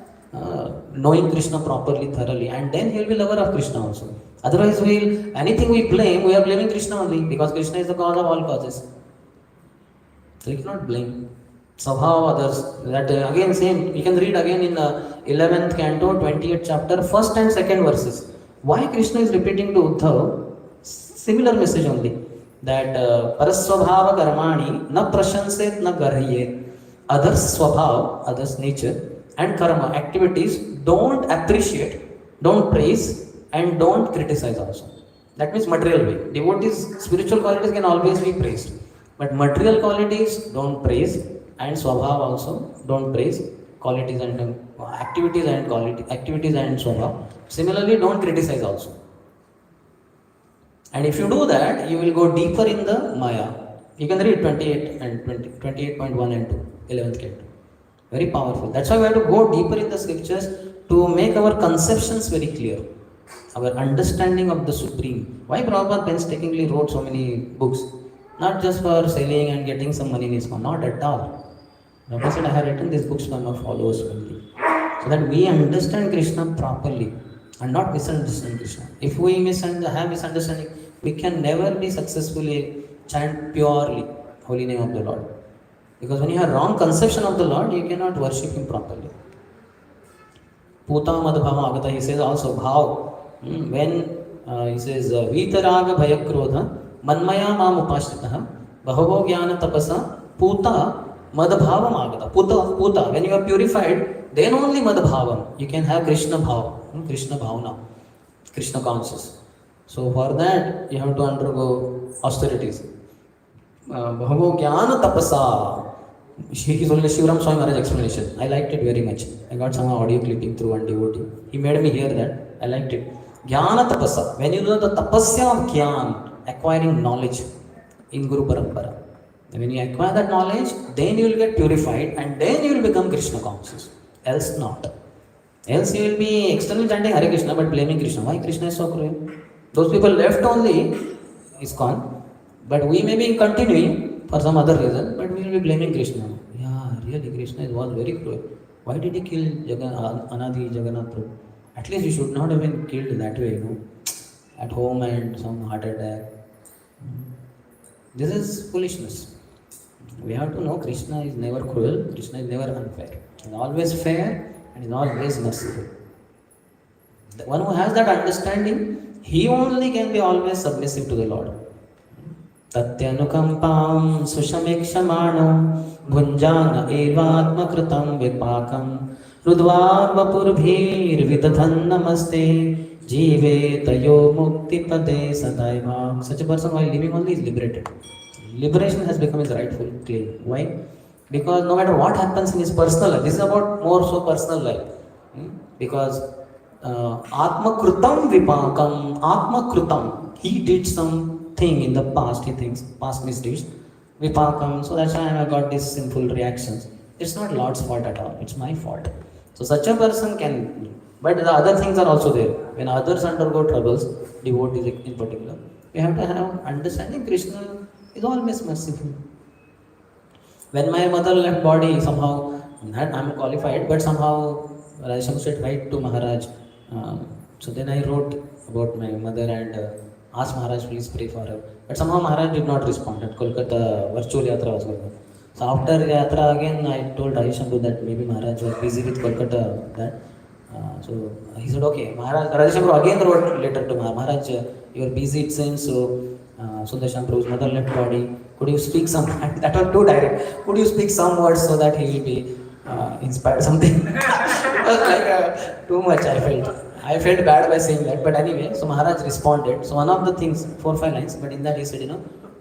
Speaker 1: knowing Krishna properly, thoroughly, and then he will be lover of Krishna also. Otherwise, anything we blame, we are blaming Krishna only, because Krishna is the cause of all causes. So you cannot blame somehow others. That again same, you can read again in 11th canto, 28th chapter, 1st and 2nd verses. Why Krishna is repeating to Uddhav similar message only, that parasvabhava karmani na prashanset na garhyet. Others swabhav, others nature, and karma, activities, don't appreciate, don't praise, and don't criticize also. That means material way. Devotees' spiritual qualities can always be praised. But material qualities don't praise, and swabhav also don't praise, qualities and activities and swabhav. Similarly, don't criticize also. And if you do that, you will go deeper in the Maya. You can read 28 and 28.1 and 2, 11th canto. Very powerful. That's why we have to go deeper in the scriptures to make our conceptions very clear. Our understanding of the Supreme. Why Prabhupada painstakingly wrote so many books? Not just for selling and getting some money in ISKCON. Not at all. Prabhupada said, I have written these books for my followers only. So that we understand Krishna properly and not misunderstand Krishna. If we have misunderstanding, we can never be successfully chant purely holy name of the Lord. Because when you have wrong conception of the Lord, you cannot worship Him properly. Puta madbhava agata, he says also bhav. When he says vitaraga bhayakrodha manmaya mam upashritah bahavo jnana tapasa puta madbhavam agata. Puta, when you are purified, then only madbhavam. You can have Krishna bhav, Krishna bhavana, Krishna conscious. So for that, you have to undergo austerities. Bahavo jnana tapasa. He is only Shivram Swami Maharaj explanation. I liked it very much. I got some audio clipping through one devotee. He made me hear that. I liked it. Jnana tapasa. When you do the tapasya of jnana, acquiring knowledge in Guru Parampara. When you acquire that knowledge, then you will get purified and then you will become Krishna conscious. Else not. Else you will be externally chanting Hare Krishna but blaming Krishna. Why Krishna is so cruel? Those people left only ISKCON, but we may be continuing for some other reason, but we will be blaming Krishna. Yeah, really, Krishna was very cruel. Why did he kill Anadi Jagannath Prabhu? At least he should not have been killed that way, at home and some heart attack. This is foolishness. We have to know Krishna is never cruel, Krishna is never unfair. He is always fair and is always merciful. The one who has that understanding, he only can be always submissive to the Lord. Tatyanukampam sushamikshamanom bhunjana evatmakritam vipakam rudvavapurvir vidadhan namaste jive tayo mukti pade sadaiva. Such a person while living only is liberated. Liberation has become his rightful claim. Why? Because no matter what happens in his personal life, this is about more so personal life. Because Atmakrutam Vipakam, Atmakrutam, he did something in the past, he thinks, past misdeeds, Vipakam, so that's why I got these sinful reactions. It's not Lord's fault at all, it's my fault. So such a person can, but the other things are also there. When others undergo troubles, devotees in particular, we have to have understanding Krishna is always merciful. When my mother left body, somehow, I'm qualified, but somehow Radhesham said, write to Maharaj. So then I wrote about my mother and asked Maharaj, please pray for her. But somehow Maharaj did not respond. At Kolkata, virtual yatra was going on. So after yatra again, I told Radhesham that maybe Maharaj was busy with Kolkata. So he said, okay. Radhesham again wrote letter to Maharaj, you are busy it seems, so Sundarshan Prabhu's mother left body. Could you speak some, that was too direct. Could you speak some words so that he will be inspired something? It was like too much I felt bad by saying that, but anyway, so Maharaj responded. So one of the things, 4 or 5 lines, but in that he said,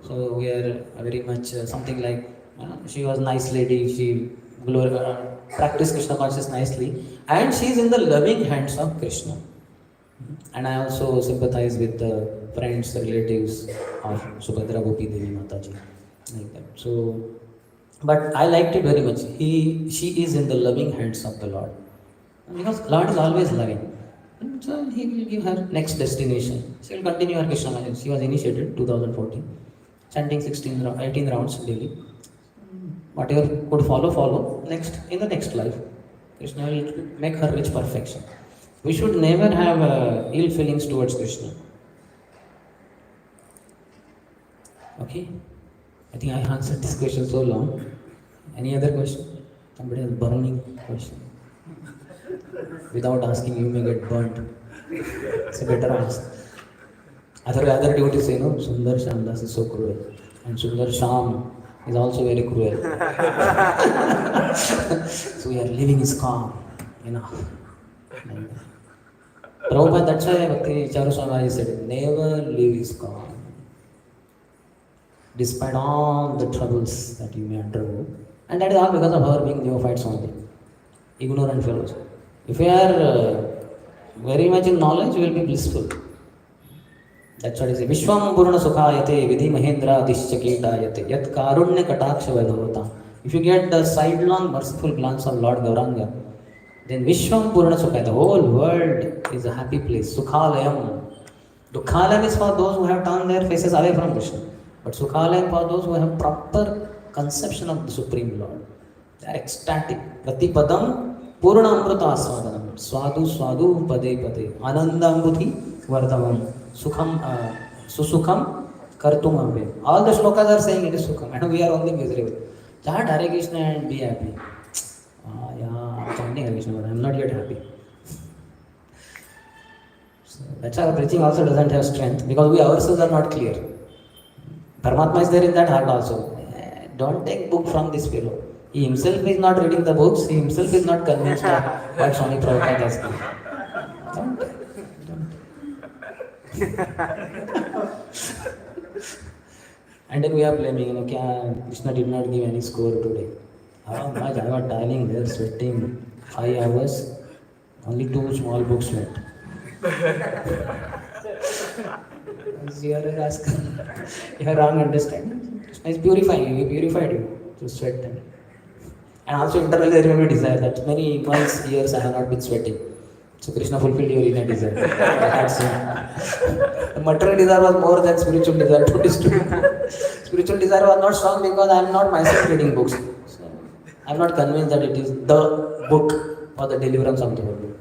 Speaker 1: so we are very much something like, she was a nice lady, she practiced Krishna consciousness nicely, and she is in the loving hands of Krishna. And I also sympathize with the friends, relatives of Subhadra Gopi Devi Mataji, like that. So, but I liked it very much. She is in the loving hands of the Lord. Because Lord is always loving. And so He will give her next destination. She will continue her Krishna consciousness. She was initiated 2014, chanting 18 rounds daily. Whatever could follow. Next, in the next life, Krishna will make her reach perfection. We should never have ill feelings towards Krishna. Okay? I think I answered this question so long. Any other question? Somebody has burning question. Without asking, you may get burnt. It's a better answer. Other devotees say, Sundar Shamdas is so cruel. And Sundar Sham is also very cruel. So we are living is calm. Prabhupada, that's why Bhakti Charu Swami said, never live is calm. Despite all the troubles that you may undergo. And that is all because of our being neophytes only. Ignorant fellows. If we are very much in knowledge, we will be blissful. That's what it says. Vishwam Purna Sukhayate Vidhi Mahendra Dishchaketayate Yat Karunya Kataksha Vaidhavata. If you get the sidelong merciful glance of Lord Gauranga, then Vishwam Purna Sukhayate, the whole world is a happy place. Sukhalayam. Dukhalayam is for those who have turned their faces away from Krishna. But Sukhalayam for those who have proper conception of the Supreme Lord. They are ecstatic. Pratipadam Purna Amrita Aswadanam. Swadu Swadu Pade Pade. Anandambuti Vardhavam. Sukham Susukham Kartumambe. All the shlokas are saying it is Sukham, and we are only miserable. Chant Hare Krishna and be happy. Yeah, I'm chanting Hare Krishna, but I'm not yet happy. So that's why our preaching also doesn't have strength, because we ourselves are not clear. Paramatma is there in that heart also. Don't take book from this fellow. He himself is not reading the books, he himself is not convinced of what Swami Prabhupada has done. Don't. And then we are blaming, Krishna did not give any score today. How much I was dialing there, sweating 5 hours, only 2 small books went. You are asking, you have wrong understanding. Krishna is purifying you, he purified you to sweat. And also internally there may be desire that many months, years I have not been sweating. So Krishna fulfilled your inner desire. The material desire was more than spiritual desire to destroy. Spiritual desire was not strong because I am not myself reading books. So I am not convinced that it is the book for the deliverance of the world.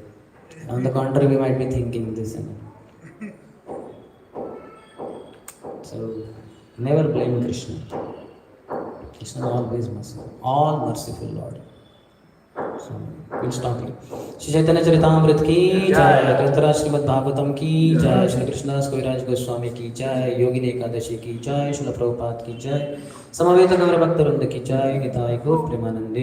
Speaker 1: On the contrary, we might be thinking this and that. So never blame Krishna. Krishna is always merciful. All merciful Lord. So we'll stop here. Shri Chaitanya Charitamrita की जय, ग्रंथराज श्रीमद् भागवतम की जय, श्री कृष्ण कविराज गोस्वामी की जय, योगिनी एकादशी की जय, श्रील प्रभुपाद की जय, समवेत गौर भक्त वृंद की जय, निताय गौर प्रेमानंदे।